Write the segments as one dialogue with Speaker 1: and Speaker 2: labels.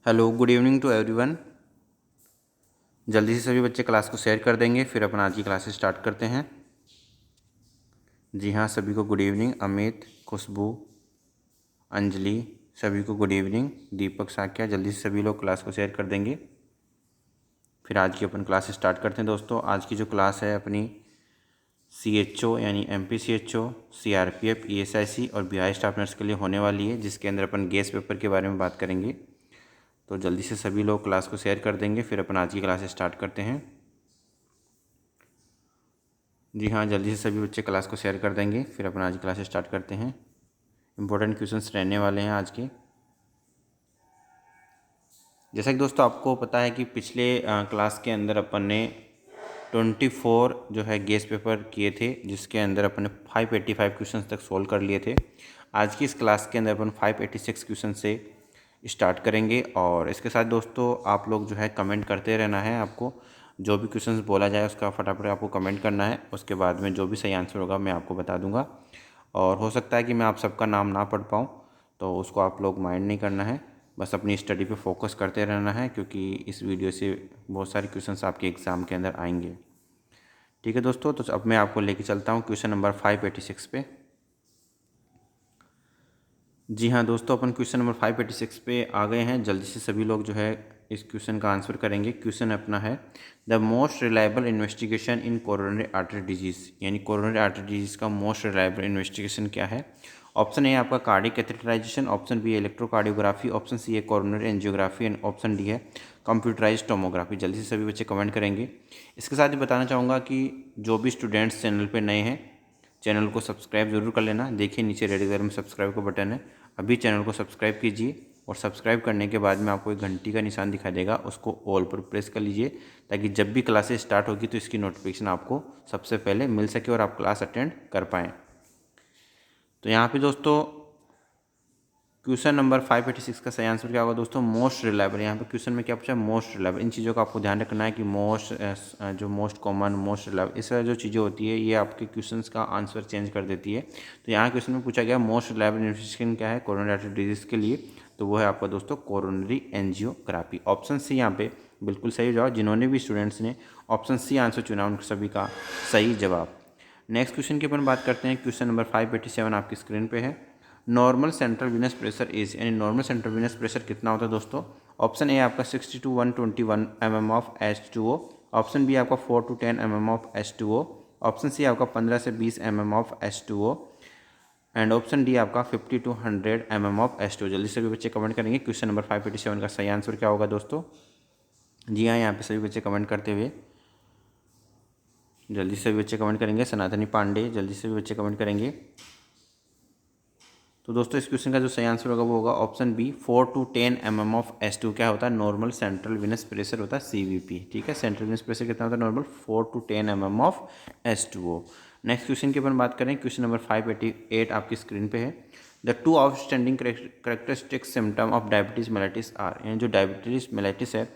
Speaker 1: Hello, good evening to everyone. जल्दी से सभी बच्चे क्लास को शेयर कर देंगे, फिर अपन आज की क्लासेस स्टार्ट करते हैं। जी हाँ, सभी को गुड इवनिंग। अमित, खुशबू, अंजलि, सभी को गुड इवनिंग। दीपक, साक्या, जल्दी से सभी लोग क्लास को शेयर कर देंगे, फिर आज की अपन क्लास स्टार्ट करते हैं। दोस्तों, आज की जो क्लास है अपनी CHO यानी MPCHO, CRPF, ESIC और बिहार स्टाफ नर्स के लिए होने वाली है, जिसके अंदर अपन गेस पेपर के बारे में बात करेंगे। तो जल्दी से सभी लोग क्लास को शेयर कर देंगे, फिर अपन आज की क्लास स्टार्ट करते हैं। जी हाँ, जल्दी से सभी बच्चे क्लास को शेयर कर देंगे, फिर अपन आज की क्लास स्टार्ट करते हैं। इम्पोर्टेंट क्वेश्चंस रहने वाले हैं आज के। जैसा कि दोस्तों आपको पता है कि पिछले क्लास के अंदर अपन ने 24 जो है गेस पेपर किए थे, जिसके अंदर अपन ने 585 क्वेश्चंस तक सोल्व कर लिए थे। आज की इस क्लास के अंदर अपन 586 क्वेश्चन से स्टार्ट करेंगे। और इसके साथ दोस्तों आप लोग जो है कमेंट करते रहना है। आपको जो भी क्वेश्चंस बोला जाए उसका फटाफट आपको कमेंट करना है। उसके बाद में जो भी सही आंसर होगा मैं आपको बता दूंगा। और हो सकता है कि मैं आप सबका नाम ना पढ़ पाऊँ, तो उसको आप लोग माइंड नहीं करना है। बस अपनी स्टडी पे फोकस करते रहना है, क्योंकि इस वीडियो से बहुत सारे क्वेश्चंस आपके एग्ज़ाम के अंदर आएंगे। ठीक है दोस्तों, तो अब मैं आपको लेके चलता हूँ क्वेश्चन नंबर 586 पे। जी हाँ दोस्तों, अपन क्वेश्चन नंबर 586 पे आ गए हैं। जल्दी से सभी लोग जो है इस क्वेश्चन का आंसर करेंगे। क्वेश्चन अपना है, the most reliable investigation in coronary artery disease, यानी कोरोनरी आर्टरी डिजीज़ का मोस्ट रिलायबल इन्वेस्टिगेशन क्या है। ऑप्शन ए आपका cardiac catheterisation, option B electrocardiography, option C है coronary angiography and option D है कंप्यूटराइज टोमोग्राफी। जल्दी से सभी बच्चे कमेंट करेंगे। इसके साथ ही बताना चाहूँगा कि जो भी स्टूडेंट्स चैनल पर नए हैं, चैनल को सब्सक्राइब जरूर कर लेना। देखिए नीचे रेड कलर में सब्सक्राइब का बटन है, अभी चैनल को सब्सक्राइब कीजिए। और सब्सक्राइब करने के बाद में आपको एक घंटी का निशान दिखाई देगा, उसको ऑल पर प्रेस कर लीजिए, ताकि जब भी क्लासेस स्टार्ट होगी तो इसकी नोटिफिकेशन आपको सबसे पहले मिल सके और आप क्लास अटेंड कर पाएँ। तो यहाँ पे दोस्तों क्वेश्चन नंबर 586 का सही आंसर क्या होगा दोस्तों, मोस्ट रिलायबल। यहाँ पे क्वेश्चन में क्या पूछा, मोस्ट रिलायबल। इन चीज़ों का आपको ध्यान रखना है कि जो मोस्ट कॉमन, मोस्ट रिलायबल, इस जो चीज़ें होती है ये आपके क्वेश्चंस का आंसर चेंज कर देती है। तो यहाँ क्वेश्चन में पूछा गया मोस्ट रिलायबल इन्वेस्टिगेशन क्या है कोरोनरी आर्टरी डिजीज़ के लिए, तो वो है आपका दोस्तों कोरोनरी एंजियोग्राफी। ऑप्शन सी यहाँ पे बिल्कुल सही जवाब। जिन्होंने भी स्टूडेंट्स ने ऑप्शन सी आंसर चुना उन सभी का सही जवाब। नेक्स्ट क्वेश्चन की अपन बात करते हैं। क्वेश्चन नंबर 587 आपकी स्क्रीन पे है। Normal central Venus pressure is, यानी नॉर्मल सेंट्रल वीनस प्रेशर कितना होता है दोस्तों। ऑप्शन ए आपका 60 to 121 mm of H2O, option B आपका 4 to 10 mm of H2O, option C आपका 15 से 20 mm of H2O and option D आपका 50 to 100 mm ऑफ H2O। जल्दी से सभी बच्चे कमेंट करेंगे क्वेश्चन नंबर 587 का सही आंसर क्या होगा दोस्तों। जी हाँ, यहाँ पे सभी बच्चे कमेंट करते हुए, जल्दी से सभी बच्चे कमेंट करेंगे। सनातनी पांडे, जल्दी से सभी बच्चे कमेंट करेंगे। तो दोस्तों इस क्वेश्चन का जो सही आंसर होगा वो होगा option B 4 to 10 mm of H2। क्या होता है, नॉर्मल सेंट्रल विनस प्रेशर होता है CVP। ठीक है, सेंट्रल विनस प्रेशर कितना होता है normal, 4 to 10 mm of H2O। Next question की अपन बात करें। क्वेश्चन नंबर 588 आपकी स्क्रीन पे है। The two outstanding characteristic symptom of diabetes mellitus are, यानी जो डायबिटीज मेलाइटिस है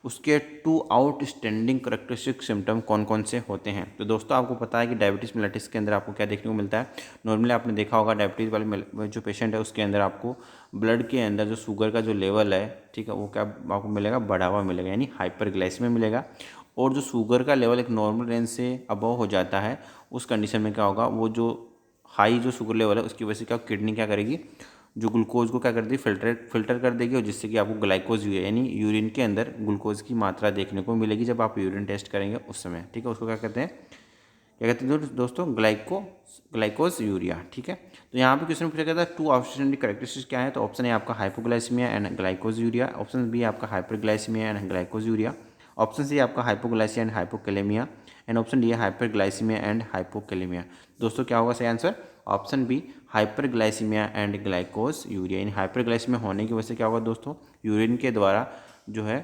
Speaker 1: उसके टू आउटस्टैंडिंग करेक्टरिस्टिक सिम्टम कौन कौन से होते हैं। तो दोस्तों आपको पता है कि डायबिटीज़ मेलाइटिस के अंदर आपको क्या देखने को मिलता है। नॉर्मली आपने देखा होगा डायबिटीज़ वाले जो पेशेंट है उसके अंदर आपको ब्लड के अंदर जो शुगर का जो लेवल है, ठीक है, वो क्या आपको मिलेगा, बढ़ा हुआ मिलेगा, यानी हाइपरग्लाइसेमिया मिलेगा। और जो शुगर का लेवल एक नॉर्मल रेंज से अबव हो जाता है, उस कंडीशन में क्या होगा, वो जो हाई जो शुगर लेवल है उसकी वजह से क्या किडनी क्या करेगी, जो ग्लूकोज को क्या कर देगी, फिल्टर कर देगी, और जिससे कि आपको ग्लाइकोज यानी यूरिन के अंदर ग्लूकोज की मात्रा देखने को मिलेगी जब आप यूरिन टेस्ट करेंगे उस समय। ठीक है, उसको क्या कहते हैं, दोस्तों ग्लाइकोज यूरिया। ठीक है, तो यहाँ पे क्वेश्चन पूछा गया था टू आउटस्टैंडिंग कैरेक्टरिस्टिक्स क्या है। तो ऑप्शन ए आपका hypoglycaemia and glycosuria, option B आपका hyperglycaemia and glycosuria, option C आपका hypoglycaemia and hypokalaemia and option D है हाइपरग्लाइसीमिया एंड हाइपोकैलेमिया। दोस्तों क्या होगा सही answer, option B hyperglycaemia and glycosuria. यानी हाइपरग्लाइसीमिया होने की वजह से क्या होगा दोस्तों, यूरिन के द्वारा जो है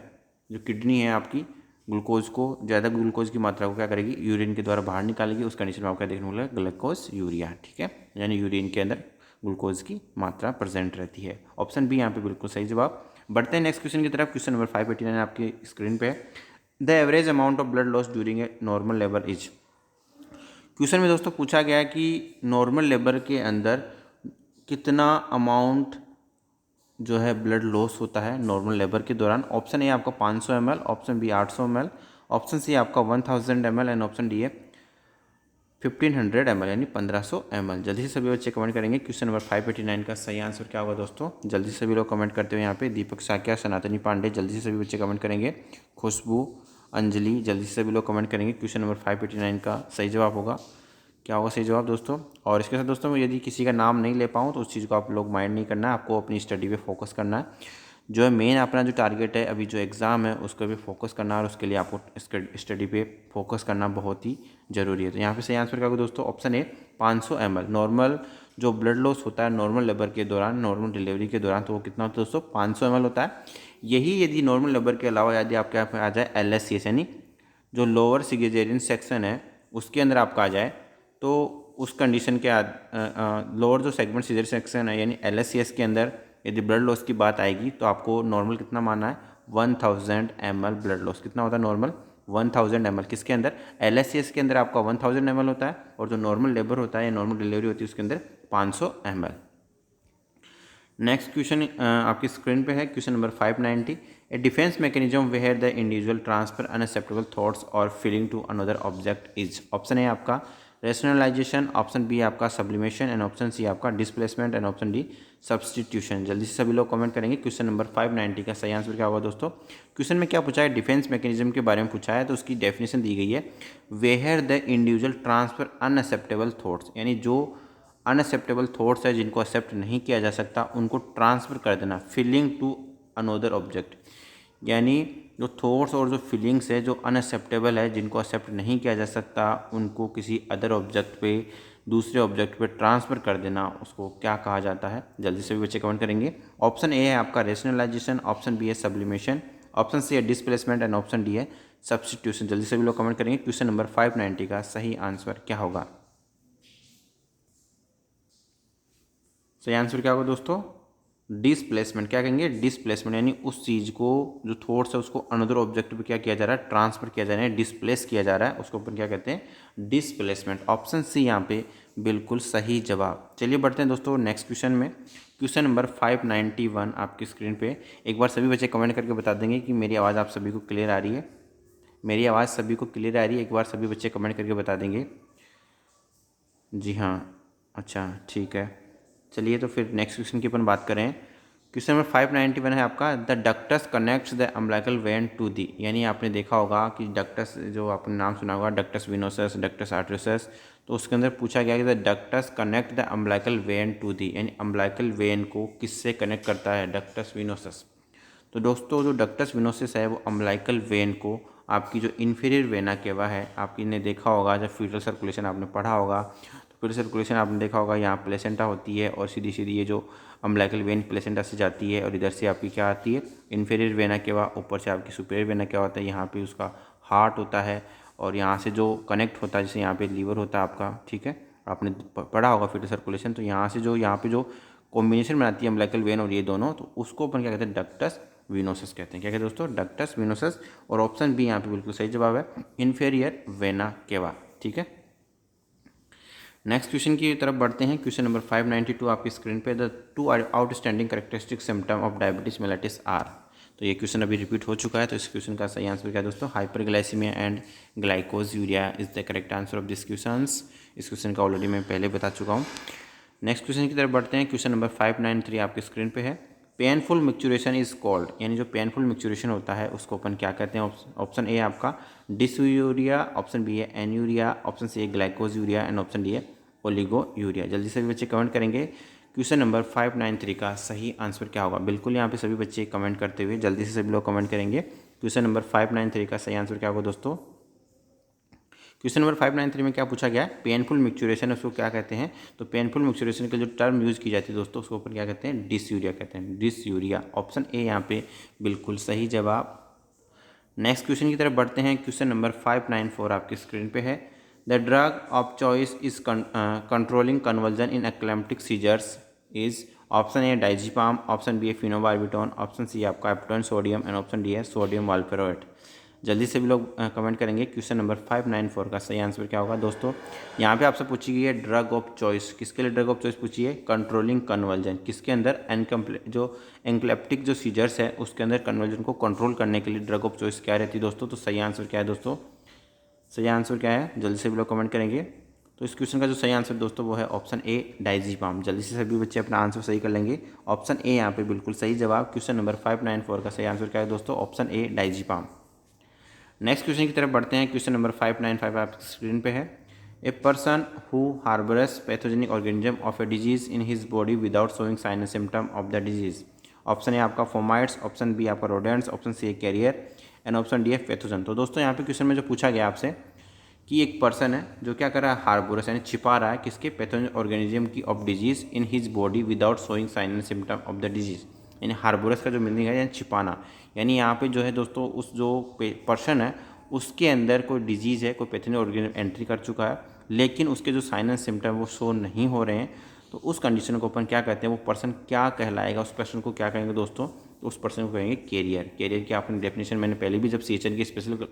Speaker 1: जो किडनी है आपकी ग्लूकोज को, ज़्यादा ग्लूकोज की मात्रा को क्या करेगी, यूरिन के द्वारा बाहर निकालेगी। उस कंडीशन में आपका देखने को मिलेगा ग्लूकोज यूरिया। ठीक है, यानी यूरिन के अंदर ग्लूकोज की मात्रा प्रेजेंट रहती है। ऑप्शन बी यहाँ पे बिल्कुल सही जवाब। बढ़ते हैं नेक्स्ट क्वेश्चन की तरफ। क्वेश्चन नंबर 589 आपकी स्क्रीन पे है। The average amount of blood loss during a normal labour is. Question में दोस्तों पूछा गया कि नॉर्मल लेबर के अंदर कितना अमाउंट जो है ब्लड लॉस होता है नॉर्मल लेबर के दौरान? ऑप्शन ए आपका 500 ml, option B 800 ml, option C आपका 1000 ml एंड ऑप्शन डी है 1500 ml यानी 1500 ml। जल्दी से सभी बच्चे कमेंट करेंगे क्वेश्चन नंबर 589 का सही आंसर क्या होगा दोस्तों। जल्दी से सभी लोग कमेंट करते हुए यहाँ पे दीपक साकिया, सनातनी पांडे, जल्दी से सभी बच्चे कमेंट करेंगे। खुशबू, अंजलि, जल्दी से सभी लोग कमेंट करेंगे। क्वेश्चन नंबर 589 का सही जवाब होगा, क्या होगा सही जवाब दोस्तों। और इसके साथ दोस्तों यदि किसी का नाम नहीं ले पाऊँ तो उस चीज़ को आप लोग माइंड नहीं करना है, आपको अपनी स्टडी पे फोकस करना है। जो है मेन अपना जो टारगेट है अभी जो एग्ज़ाम है उसको भी फोकस करना है और उसके लिए आपको स्टडी पे फोकस करना बहुत ही ज़रूरी है। तो यहाँ पे सही आंसर क्या होगा दोस्तों, ऑप्शन ए 500 ml। नॉर्मल जो ब्लड लॉस होता है नॉर्मल लेबर के दौरान, नॉर्मल डिलीवरी के दौरान, तो वो कितना होता है दोस्तों, 500 ml होता है। यही यदि नॉर्मल लेबर के अलावा यदि आपके यहाँ पे आ जाए LSCS यानी जो लोअर सिजेरियन सेक्शन है उसके अंदर आपका आ जाए तो उस कंडीशन के लोअर जो सेगमेंट सिजेरियन सेक्शन है यानी LSCS के अंदर यदि ब्लड लॉस की बात आएगी तो आपको नॉर्मल कितना मानना है, 1000 ml ब्लड लॉस। कितना होता है नॉर्मल, 1000 ml। किसके अंदर, LSCS के अंदर आपका 1000 ml होता है और जो नॉर्मल लेबर होता है या नॉर्मल डिलीवरी होती है उसके अंदर 500 ml। नेक्स्ट क्वेश्चन आपकी स्क्रीन पे है question number 590। A defence mechanism where the individual transfer unacceptable thoughts और feeling to another object is. Option A आपका रेशनलाइजेशन, ऑप्शन बी आपका सब्लिमेशन एंड ऑप्शन सी आपका displacement and option D substitution. जल्दी से सभी लोग कमेंट करेंगे। Question number 590 का सही आंसर क्या होगा दोस्तों। क्वेश्चन में क्या पूछा है, डिफेंस मैकेनिज्म के बारे में पूछा है, तो उसकी डेफिनेशन दी गई है where the individual transfer unacceptable thoughts, यानी जो अनएक्सेप्टेबल थॉट्स है जिनको एक्सेप्ट नहीं किया जा सकता उनको ट्रांसफ़र कर देना, फीलिंग टू अनदर ऑब्जेक्ट। यानी जो थॉट्स और जो फीलिंग्स है जो अनएक्सेप्टेबल है जिनको एक्सेप्ट नहीं किया जा सकता उनको किसी अदर ऑब्जेक्ट पे, दूसरे ऑब्जेक्ट पे ट्रांसफ़र कर देना, उसको क्या कहा जाता है। जल्दी से भी बच्चे कमेंट करेंगे। ऑप्शन ए है आपका रेशनलाइजेशन, ऑप्शन बी है सब्लिमेशन, ऑप्शन सी है डिस्प्लेसमेंट एंड ऑप्शन डी है सब्सटीट्यूशन। जल्दी से भी लोग कमेंट करेंगे। क्वेश्चन नंबर 590 का सही आंसर क्या होगा। सही आंसर क्या होगा दोस्तों, डिस्प्लेसमेंट। क्या कहेंगे, डिस्प्लेसमेंट, यानी उस चीज़ को जो थॉट्स है उसको अनदर ऑब्जेक्ट पे क्या किया जा रहा है, ट्रांसफर किया जा रहा है, डिस्प्लेस किया जा रहा है, उसको अपन क्या कहते हैं, डिस्प्लेसमेंट। ऑप्शन सी यहाँ पे बिल्कुल सही जवाब। चलिए बढ़ते हैं दोस्तों नेक्स्ट क्वेश्चन में। क्वेश्चन नंबर 591 आपकी स्क्रीन पे। एक बार सभी बच्चे कमेंट करके बता देंगे कि मेरी आवाज़ आप सभी को क्लियर आ रही है। मेरी आवाज़ सभी को क्लियर आ रही है, एक बार सभी बच्चे कमेंट करके बता देंगे। जी हाँ, अच्छा ठीक है। चलिए तो फिर नेक्स्ट क्वेश्चन की अपन बात करें। क्वेश्चन नंबर 591 है आपका, the ductus connects the umbilical vein to the. यानी आपने देखा होगा कि डक्टस, जो आपने नाम सुना होगा डक्टस विनोसस, डक्टस आर्टरियस, तो उसके अंदर पूछा गया कि the ductus connect the umbilical vein to the, यानी अम्बिलिकल वेन को किससे कनेक्ट करता है, डक्टस विनोसस। तो दोस्तों जो डक्टस विनोसिस है वो अम्बिलिकल वेन को आपकी जो इन्फीरियर वेना केवा है, आपकी ने देखा होगा जब फीटल सर्कुलेशन आपने पढ़ा होगा तो फीटल सर्कुलेशन आपने देखा होगा यहाँ प्लेसेंटा होती है और सीधी सीधी ये जो अम्बिलिकल वेन प्लेसेंटा से जाती है और इधर से आपकी क्या आती है, इन्फीरियर वेना केवा, ऊपर से आपकी सुपीरियर वेना केवा होता है, यहाँ पे उसका हार्ट होता है और यहाँ से जो कनेक्ट होता है जैसे यहाँ पे लीवर होता है आपका, ठीक है, आपने पढ़ा होगा फीटल सर्कुलेशन। तो यहाँ से जो यहाँ पे जो कॉम्बिनेशन बनाती है अम्बिलिकल वेन और ये दोनों, तो उसको अपन क्या कहते हैं, डक्टस विनोसस कहते हैं। क्या कहते हैं दोस्तों, डक्टस विनोसस। और ऑप्शन बी यहाँ पे बिल्कुल सही जवाब है, इन्फीरियर वेना केवा। ठीक है, नेक्स्ट क्वेश्चन की तरफ बढ़ते हैं। क्वेश्चन नंबर 592 आपकी स्क्रीन पे, the two outstanding characteristic symptom of diabetes mellitus are. तो ये क्वेश्चन अभी रिपीट हो चुका है, तो इस क्वेश्चन का सही आंसर क्या है दोस्तों, hyperglycaemia and glycosuria is the correct answer of this question. इस क्वेश्चन का ऑलरेडी मैं पहले बता चुका हूँ। नेक्स्ट क्वेश्चन की तरफ बढ़ते हैं। क्वेश्चन नंबर 593 आपकी स्क्रीन पे है, पेनफुल मिक्चुरेशन इज कॉल्ड, यानी जो पेनफुल मिक्चुरेशन होता है उसको अपन क्या कहते हैं। ऑप्शन ए आपका डिसयूरिया, ऑप्शन बी है एन्यूरिया, ऑप्शन सी है ग्लाइकोज यूरिया एंड ऑप्शन डी है ओलिगो यूरिया। जल्दी से सभी बच्चे कमेंट करेंगे। क्वेश्चन नंबर 593 का सही आंसर क्या होगा। बिल्कुल यहाँ पे सभी बच्चे कमेंट करते हुए जल्दी से सभी लोग कमेंट करेंगे। क्वेश्चन नंबर 593 का सही आंसर क्या होगा दोस्तों। क्वेश्चन नंबर 593 में क्या पूछा गया है, पेनफुल मिक्चुरेशन उसको क्या कहते हैं। तो पेनफुल मिक्चुरेशन का जो टर्म यूज़ की जाती है दोस्तों उसको ऊपर क्या कहते हैं, डिसयूरिया कहते हैं, डिसयूरिया। ऑप्शन ए यहाँ पे बिल्कुल सही जवाब। नेक्स्ट क्वेश्चन की तरफ बढ़ते हैं। क्वेश्चन नंबर 594 आपकी स्क्रीन पे है, the drug of choice is controlling convulsion in eclamptic seizures is. Option A diazepam, option B है फिनोबार्बिटोन, ऑप्शन सी आपका Eptoin sodium and option D है सोडियम वाल्पेरोएट। जल्दी से भी लोग कमेंट करेंगे। क्वेश्चन नंबर 594 का सही आंसर क्या होगा दोस्तों? यहाँ पे आपसे पूछी गई है ड्रग ऑफ चॉइस। किसके लिए ड्रग ऑफ चॉइस पूछी है? Controlling conversion. किसके अंदर? जो एंक्लेप्टिक जो सीजर्स है उसके अंदर कन्वर्जन को कंट्रोल करने के लिए ड्रग ऑफ चॉइस क्या रहती है दोस्तों? तो सही आंसर क्या है दोस्तों? सही आंसर क्या है? जल्दी से भी लोग कमेंट करेंगे। तो इस क्वेश्चन का जो सही आंसर दोस्तों वो है ऑप्शन ए, डायजेपाम। जल्दी से सभी बच्चे अपना आंसर सही कर लेंगे। ऑप्शन ए यहाँ पे बिल्कुल सही जवाब। क्वेश्चन नंबर 594 का सही आंसर क्या है दोस्तों? Option A, diazepam. Next question की तरफ बढ़ते हैं। क्वेश्चन नंबर 595 आपकी स्क्रीन पे है। A person who harbours pathogenic organism of a disease in his body without showing sign and symptom of the disease. Option A आपका फोमाइट्स, ऑप्शन बी आपका rodents, option C carrier and option D है pathogen. तो दोस्तों यहाँ पे question में जो पूछा गया आपसे कि एक पर्सन है जो क्या कर रहा है? हार्बोरस यानी छिपा रहा है किसके? पैथोजन ऑर्गेनिज्म की of disease in his body without showing sign and symptom of the disease. यानी हार्बोरस का जो मीनिंग है यानी छिपाना। यानी यहाँ पे जो है दोस्तों उस जो पर्सन है उसके अंदर कोई डिजीज़ है, कोई पैथोजन ऑर्गेनिज्म एंट्री कर चुका है, लेकिन उसके जो साइन एंड सिम्टम वो शो नहीं हो रहे हैं। तो उस कंडीशन को अपन क्या कहते हैं? वो पर्सन क्या कहलाएगा? उस पर्सन को क्या कहेंगे दोस्तों? उस पर्सन को कहेंगे कैरियर। कैरियर की आपने डेफिनेशन मैंने पहले भी जब सीएचएन की स्पेशल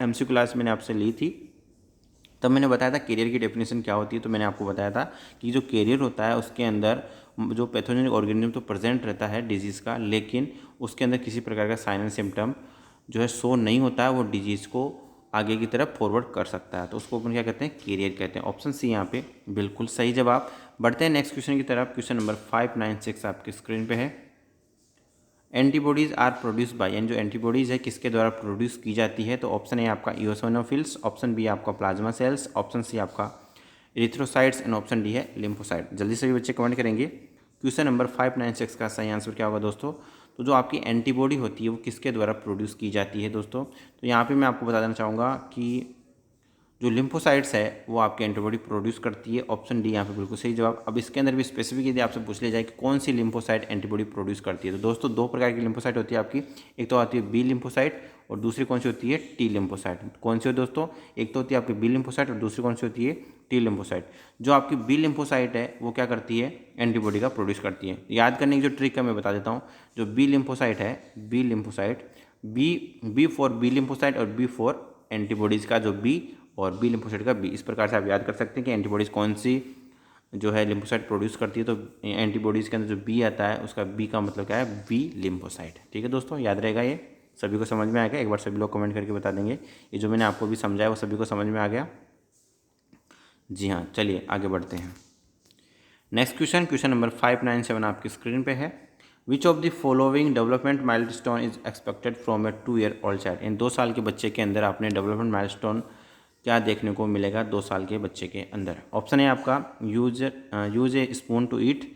Speaker 1: एमसी क्लास मैंने आपसे ली थी तब मैंने बताया था कैरियर की डेफिनेशन क्या होती है। तो मैंने आपको बताया था कि जो कैरियर होता है उसके अंदर जो पैथोजेनिक ऑर्गेनिज्म तो प्रेजेंट रहता है डिजीज़ का, लेकिन उसके अंदर किसी प्रकार का साइन एंड सिम्टम जो है शो नहीं होता है, वो डिजीज़ को आगे की तरफ फॉरवर्ड कर सकता है। तो उसको अपन क्या कहते हैं? कैरियर कहते हैं। ऑप्शन सी यहाँ पे बिल्कुल सही जवाब। बढ़ते हैं नेक्स्ट क्वेश्चन की तरफ। क्वेश्चन नंबर 596 आपकी स्क्रीन पे है। एंटीबॉडीज़ आर प्रोड्यूस बाय, यानी जो एंटीबॉडीज़ है किसके द्वारा प्रोड्यूस की जाती है? तो ऑप्शन ए आपका इओसिनोफिल्स, ऑप्शन बी आपका प्लाज्मा सेल्स, ऑप्शन सी आपका एरिथ्रोसाइट्स एंड ऑप्शन डी है लिम्फोसाइट। जल्दी से भी बच्चे कमेंट करेंगे। क्वेश्चन नंबर 596 का सही आंसर क्या होगा दोस्तों? तो जो आपकी एंटीबॉडी होती है वो किसके द्वारा प्रोड्यूस की जाती है दोस्तों? तो यहाँ पे मैं आपको बता देना चाहूँगा कि जो लिम्फोसाइट्स है वो आपकी एंटीबॉडी प्रोड्यूस करती है। ऑप्शन डी यहाँ पे बिल्कुल सही जवाब। अब इसके अंदर भी स्पेसिफिक यदि आपसे पूछ लिया जाए कि कौन सी लिम्फोसाइट एंटीबॉडी प्रोड्यूस करती है, तो दोस्तों दो प्रकार की लिम्फोसाइट होती है आपकी। एक तो आती है बी लिम्फोसाइट और दूसरी कौन सी होती है? T lymphocyte. कौन सी हो दोस्तों? एक तो होती है आपकी बी लिम्फोसाइट और दूसरी कौन सी होती है? T lymphocyte. जो आपकी बी लिम्फोसाइट है वो क्या करती है? एंटीबॉडी का प्रोड्यूस करती है। याद करने की जो ट्रिक है मैं बता देता हूँ। जो बी लिम्फोसाइट है, B lymphocyte, B for B lymphocyte और बी फॉर एंटीबॉडीज़ का जो बी और बी लिम्फोसाइट का बी। इस प्रकार से आप याद कर सकते हैं कि एंटीबॉडीज़ कौन सी जो है लिम्फोसाइट प्रोड्यूस करती है। तो एंटीबॉडीज़ के अंदर जो बी आता है उसका बी का मतलब क्या है? B lymphocyte. ठीक है दोस्तों, याद रहेगा, ये सभी को समझ में आएगा। एक बार सभी लोग कमेंट करके बता देंगे ये जो मैंने आपको भी समझाया वो सभी को समझ में आ गया। जी हाँ, चलिए आगे बढ़ते हैं। नेक्स्ट क्वेश्चन, क्वेश्चन नंबर 597 आपकी स्क्रीन पे है। Which of the following development milestone is expected from a 2 year old child. इन 2 साल के बच्चे के अंदर आपने डेवलपमेंट माइलस्टोन क्या देखने को मिलेगा 2 साल के बच्चे के अंदर? ऑप्शन है आपका use a spoon to eat,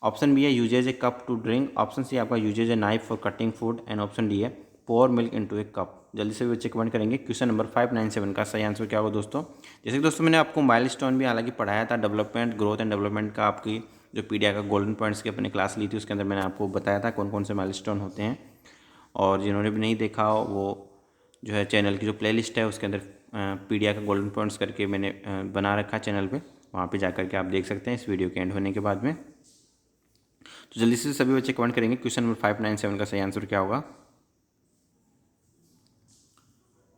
Speaker 1: option B है use as a cup to drink, option C आपका use as a knife for cutting food and option D है pour milk into a cup. जल्दी से भी बच्चे comment करेंगे। Question number 597 का सही आंसर क्या होगा दोस्तों? जैसे कि दोस्तों मैंने आपको माइलस्टोन भी हालांकि पढ़ाया था, डेवलपमेंट ग्रोथ एंड डेवलपमेंट का आपकी जो पीडिया का गोल्डन पॉइंट्स की अपनी क्लास ली थी उसके अंदर मैंने आपको बताया था कौन कौन से माइलस्टोन होते हैं। और जिन्होंने भी नहीं देखा वो जो है चैनल की जो प्लेलिस्ट है उसके अंदर पीडिया का गोल्डन पॉइंट्स करके मैंने बना रखा है चैनल पे, वहाँ पे जाकर के आप देख सकते हैं इस वीडियो के एंड होने के बाद में। तो जल्दी से सभी बच्चे कमेंट करेंगे क्वेश्चन नंबर 597 का सही आंसर क्या होगा?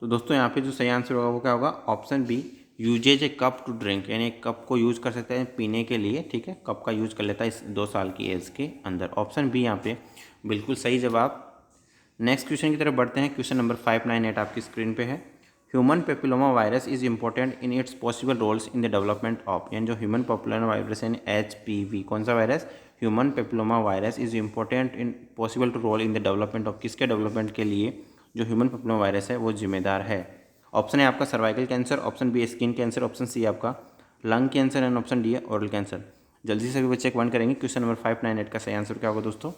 Speaker 1: तो दोस्तों यहाँ पे जो सही आंसर होगा वो क्या होगा? Option B, uses a cup to drink, यानी एक कप को यूज कर सकते हैं पीने के लिए। ठीक है, कप का यूज कर लेता है इस 2 साल की एज के अंदर। ऑप्शन बी यहाँ पे बिल्कुल सही जवाब। नेक्स्ट क्वेश्चन की तरफ बढ़ते हैं। क्वेश्चन नंबर 598 आपकी स्क्रीन पे है। Human papilloma virus is important in its possible roles in the development of, यानी जो ह्यूमन पेपिलोमा वायरस यानी HPV, कौन सा वायरस? Human papilloma virus is important in possible to role in the development of, किसके development के लिए जो ह्यूमन पेपिलोमा वायरस है वो जिम्मेदार है? ऑप्शन है आपका cervical cancer, option B skin cancer, option C आपका lung cancer and option D है ओरल कैंसर। जल्दी से भी बच्चे कमेंट करेंगे। क्वेश्चन नंबर 598 का सही आंसर क्या होगा दोस्तों?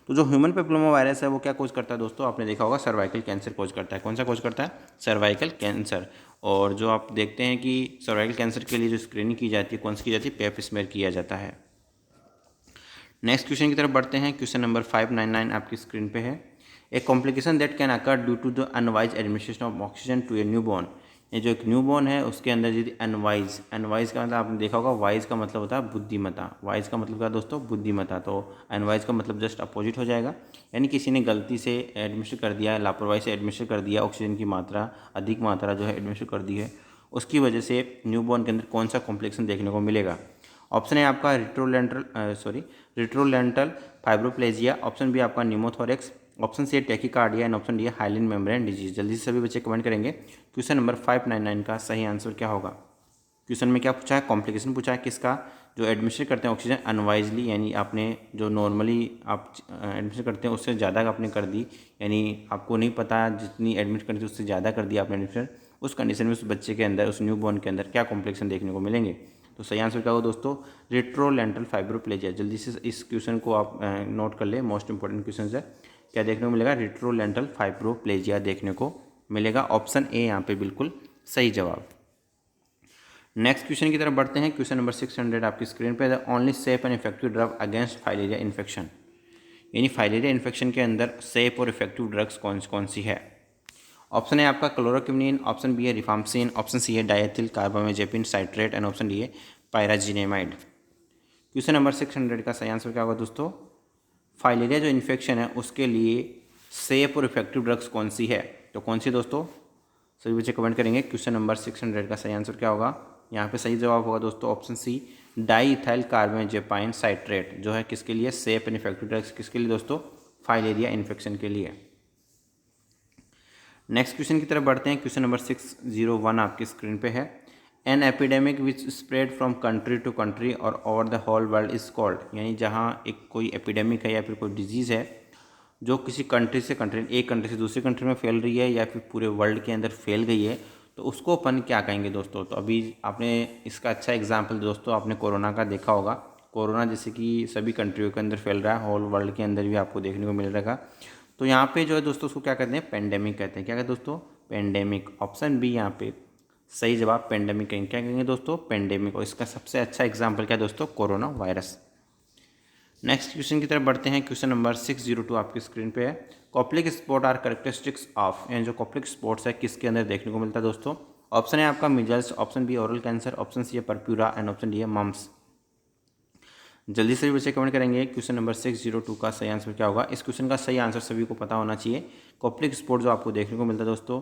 Speaker 1: तो जो ह्यूमन पेपिलोमा वायरस है वो क्या कोज करता है दोस्तों? आपने देखा होगा सर्वाइकल कैंसर कोज करता है। कौन सा कोज करता है? Cervical cancer. और जो आप देखते हैं कि सर्वाइकल कैंसर के लिए जो स्क्रीनिंग की जाती है कौन सी की जाती है? पेप स्मेयर किया जाता है। नेक्स्ट क्वेश्चन की तरफ बढ़ते हैं। क्वेश्चन नंबर 599 आपकी स्क्रीन पे है। A complication that can occur due to the unwise administration of oxygen to a newborn, ये जो एक न्यू बॉर्न है उसके अंदर यदि अनवाइज, अनवाइज का मतलब आपने देखा होगा, वाइज का मतलब होता है बुद्धिमता, वाइज का मतलब क्या है दोस्तों, बुद्धिमता। तो अनवाइज का मतलब जस्ट अपोजिट हो जाएगा, यानी किसी ने गलती से एडमिशन कर दिया है, लापरवाही से एडमिशन कर दिया, ऑक्सीजन की मात्रा अधिक मात्रा जो है एडमिशन कर दी है, उसकी वजह से न्यू बॉर्न के अंदर कौन सा कॉम्प्लिकेशन देखने को मिलेगा। ऑप्शन है आपका रिट्रोलेंटल फाइब्रोप्लेजिया, ऑप्शन बी आपका न्यूमोथोरेक्स, ऑप्शन सी है टैकीकार्डिया एंड ऑप्शन डी है हाइलिन मेम्ब्रेन डिजीज। जल्दी से सभी बच्चे कमेंट करेंगे। क्वेश्चन नंबर 599 का सही आंसर क्या होगा। क्वेश्चन में क्या पूछा है, कॉम्प्लिकेशन पूछा है किसका, जो एडमिशन करते हैं ऑक्सीजन अनवाइजली, यानी आपने जो नॉर्मली आप एडमिशन करते हैं उससे ज़्यादा आपने कर दी, यानी आपको नहीं पता जितनी एडमिट करनी थी उससे ज़्यादा कर दिया आपने एडमिशन, उस कंडीशन में उस बच्चे के अंदर, उस न्यू बॉर्न के अंदर क्या कॉम्प्लिकेशन देखने को मिलेंगे। तो सही आंसर क्या होगा दोस्तों, रिट्रोलेंटल फाइब्रोप्लेजिया। जल्दी से इस क्वेश्चन को आप नोट कर ले, मोस्ट इंपॉर्टेंट क्वेश्चन है। क्या देखने को मिलेगा, रिट्रोलेंटल फाइब्रोप्लेजिया देखने को मिलेगा। ऑप्शन ए यहाँ पे बिल्कुल सही जवाब। नेक्स्ट क्वेश्चन की तरफ बढ़ते हैं। क्वेश्चन नंबर 600 आपकी स्क्रीन पे, the only safe and effective drug against filaria infection, यानी फाइलेरिया इन्फेक्शन के अंदर सेफ और इफेक्टिव ड्रग्स कौन सी है। ऑप्शन है आपका क्लोरोक्विनिन, ऑप्शन बी है रिफाम्सिन, ऑप्शन सी है diethyl carbamazepine citrate and option D है पायराजिनेमाइड। क्वेश्चन नंबर 600 का सही आंसर क्या होगा दोस्तों, फाइलेरिया जो इन्फेक्शन है उसके लिए सेफ और इफेक्टिव ड्रग्स कौन सी है। तो कौन सी दोस्तों, सभी बच्चे कमेंट करेंगे। क्वेश्चन नंबर 600 का सही आंसर क्या होगा। यहाँ पे सही जवाब होगा दोस्तों option C, diethyl carbamazepine citrate, जो है किसके लिए, सेफ एंड इफेक्टिव ड्रग्स किसके लिए दोस्तों, फाइलेरिया इन्फेक्शन के लिए। नेक्स्ट क्वेश्चन की तरफ बढ़ते हैं। क्वेश्चन नंबर 601 आपकी स्क्रीन पे है, an epidemic which spread from country to country और over the whole world is called, यानी जहाँ एक कोई एपिडेमिक है या फिर कोई डिजीज़ है जो किसी कंट्री से कंट्री, एक कंट्री से दूसरी कंट्री में फैल रही है या फिर पूरे वर्ल्ड के अंदर फैल गई है, तो उसको अपन क्या कहेंगे दोस्तों। तो अभी आपने इसका अच्छा एग्जाम्पल दोस्तों आपने कोरोना का देखा होगा। कोरोना जैसे कि सभी कंट्रियों के अंदर फैल रहा है, होल वर्ल्ड के अंदर भी आपको देखने को मिल रहेगा। तो यहाँ पे जो है दोस्तों उसको क्या कहते हैं, पेंडेमिक कहते हैं। क्या कहते हैं दोस्तों, पेंडेमिक। ऑप्शन बी यहाँ पे सही जवाब, पेंडेमिक कहेंगे। क्या कहेंगे दोस्तों, पेंडेमिक। और इसका सबसे अच्छा एग्जाम्पल क्या है दोस्तों, कोरोना वायरस। नेक्स्ट क्वेश्चन की तरफ बढ़ते हैं। क्वेश्चन नंबर 602 आपकी स्क्रीन पे है, Koplik spot are characteristics of, यानी जो कॉप्लिक स्पॉट्स है किसके अंदर देखने को मिलता है दोस्तों। ऑप्शन है आपका measles, option B oral cancer, option C है परप्यूरा एंड ऑप्शन डी है मम्स। जल्दी से भी बच्चे कमेंट करेंगे। क्वेश्चन नंबर 602 का सही आंसर क्या होगा। इस क्वेश्चन का सही आंसर सभी को पता होना चाहिए। कॉप्लिक स्पॉट जो आपको देखने को मिलता है दोस्तों,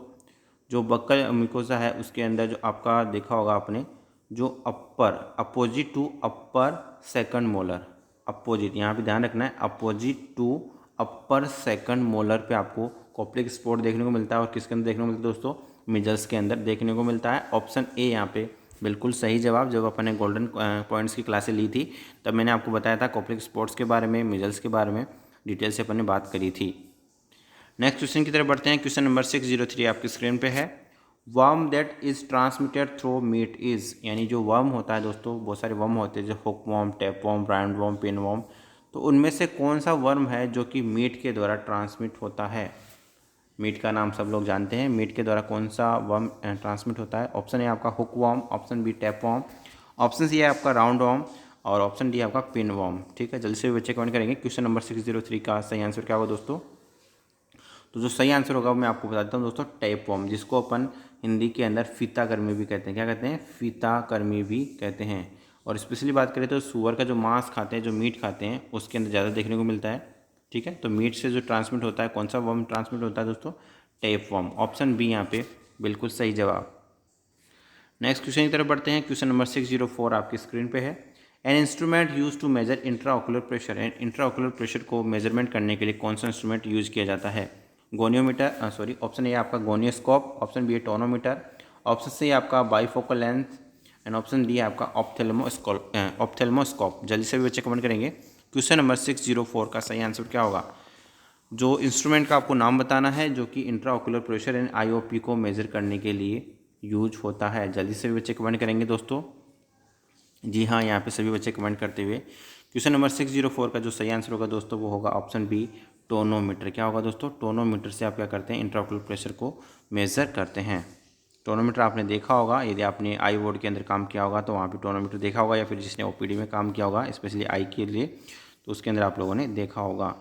Speaker 1: जो बक्कल म्यूकोसा है उसके अंदर जो आपका देखा होगा आपने, जो upper opposite to upper second molar, opposite, यहाँ पे ध्यान रखना है, opposite to upper second molar पे आपको कॉप्लिक स्पॉट देखने को मिलता है। और किसके अंदर देखने को मिलता है दोस्तों, मिजल्स के अंदर देखने को मिलता है। ऑप्शन ए यहाँ पे बिल्कुल सही जवाब। जब अपन ने गोल्डन पॉइंट्स की क्लासें ली थी तब मैंने आपको बताया था कॉप्लिक स्पॉट्स के बारे में, मिजल्स के बारे में डिटेल से अपन ने बात करी थी। नेक्स्ट क्वेश्चन की तरफ बढ़ते हैं। क्वेश्चन नंबर 603 आपकी स्क्रीन पे है, worm that is transmitted through meat is, यानी जो वर्म होता है दोस्तों, बहुत सारे वर्म होते हैं, जो hook worm, tap worm, round worm, pin worm, तो उनमें से कौन सा वर्म है जो कि मीट के द्वारा ट्रांसमिट होता है। मीट का नाम सब लोग जानते हैं, मीट के द्वारा कौन सा वर्म ट्रांसमिट होता है। ऑप्शन है आपका hook worm, option B tape worm, option C है आपका राउंड वर्म और ऑप्शन डी आपका पिन वर्म। ठीक है, जल्दी से बच्चे कमेंट करेंगे। क्वेश्चन नंबर 603 का सही आंसर क्या होगा दोस्तों। तो जो सही आंसर होगा मैं आपको बता देता हूँ दोस्तों, टैप वर्म, जिसको अपन हिंदी के अंदर फीताकर्मी भी कहते हैं। क्या कहते हैं, फीताकर्मी भी कहते हैं। और स्पेशली बात करें तो सुअर का जो मांस खाते हैं, जो मीट खाते हैं, उसके अंदर ज़्यादा देखने को मिलता है। ठीक है, तो मीट से जो ट्रांसमिट होता है, कौन सा वर्म ट्रांसमिट होता है दोस्तों, टैप वर्म। ऑप्शन बी यहाँ पे बिल्कुल सही जवाब। नेक्स्ट क्वेश्चन की तरफ बढ़ते हैं। क्वेश्चन नंबर 604 आपकी स्क्रीन पे है, an instrument use to measure intraocular pressure, and intraocular pressure को मेजरमेंट करने के लिए कौन सा इंस्ट्रूमेंट यूज किया जाता है। गोनियोमीटर, सॉरी, ऑप्शन ए आपका gonioscope, option B tonometer, option C आपका bifocal length and option D आपका ऑप्थेल्मोस्कोप। जल्दी से भी बच्चे कमेंट करेंगे। क्वेश्चन नंबर 604 का सही आंसर क्या होगा। जो इंस्ट्रूमेंट का आपको नाम बताना है जो कि इंट्राओकुलर प्रेशर एंड आईओपी को मेजर करने के लिए यूज होता है। जल्दी से भी बच्चे कमेंट करेंगे दोस्तों। जी हाँ, यहाँ पे सभी बच्चे कमेंट करते हुए। क्वेश्चन नंबर 604 का जो सही आंसर होगा दोस्तों वो होगा ऑप्शन बी टोनोमीटर। क्या होगा दोस्तों, टोनोमीटर से आप क्या करते हैं, इंट्राओकुलर प्रेशर को मेज़र करते हैं। टोनोमीटर आपने देखा होगा, यदि आपने आई बोर्ड के अंदर काम किया होगा तो वहाँ पे टोनोमीटर देखा होगा, या फिर जिसने ओपीडी में काम किया होगा स्पेशली आई के लिए, तो उसके अंदर आप लोगों ने देखा होगा।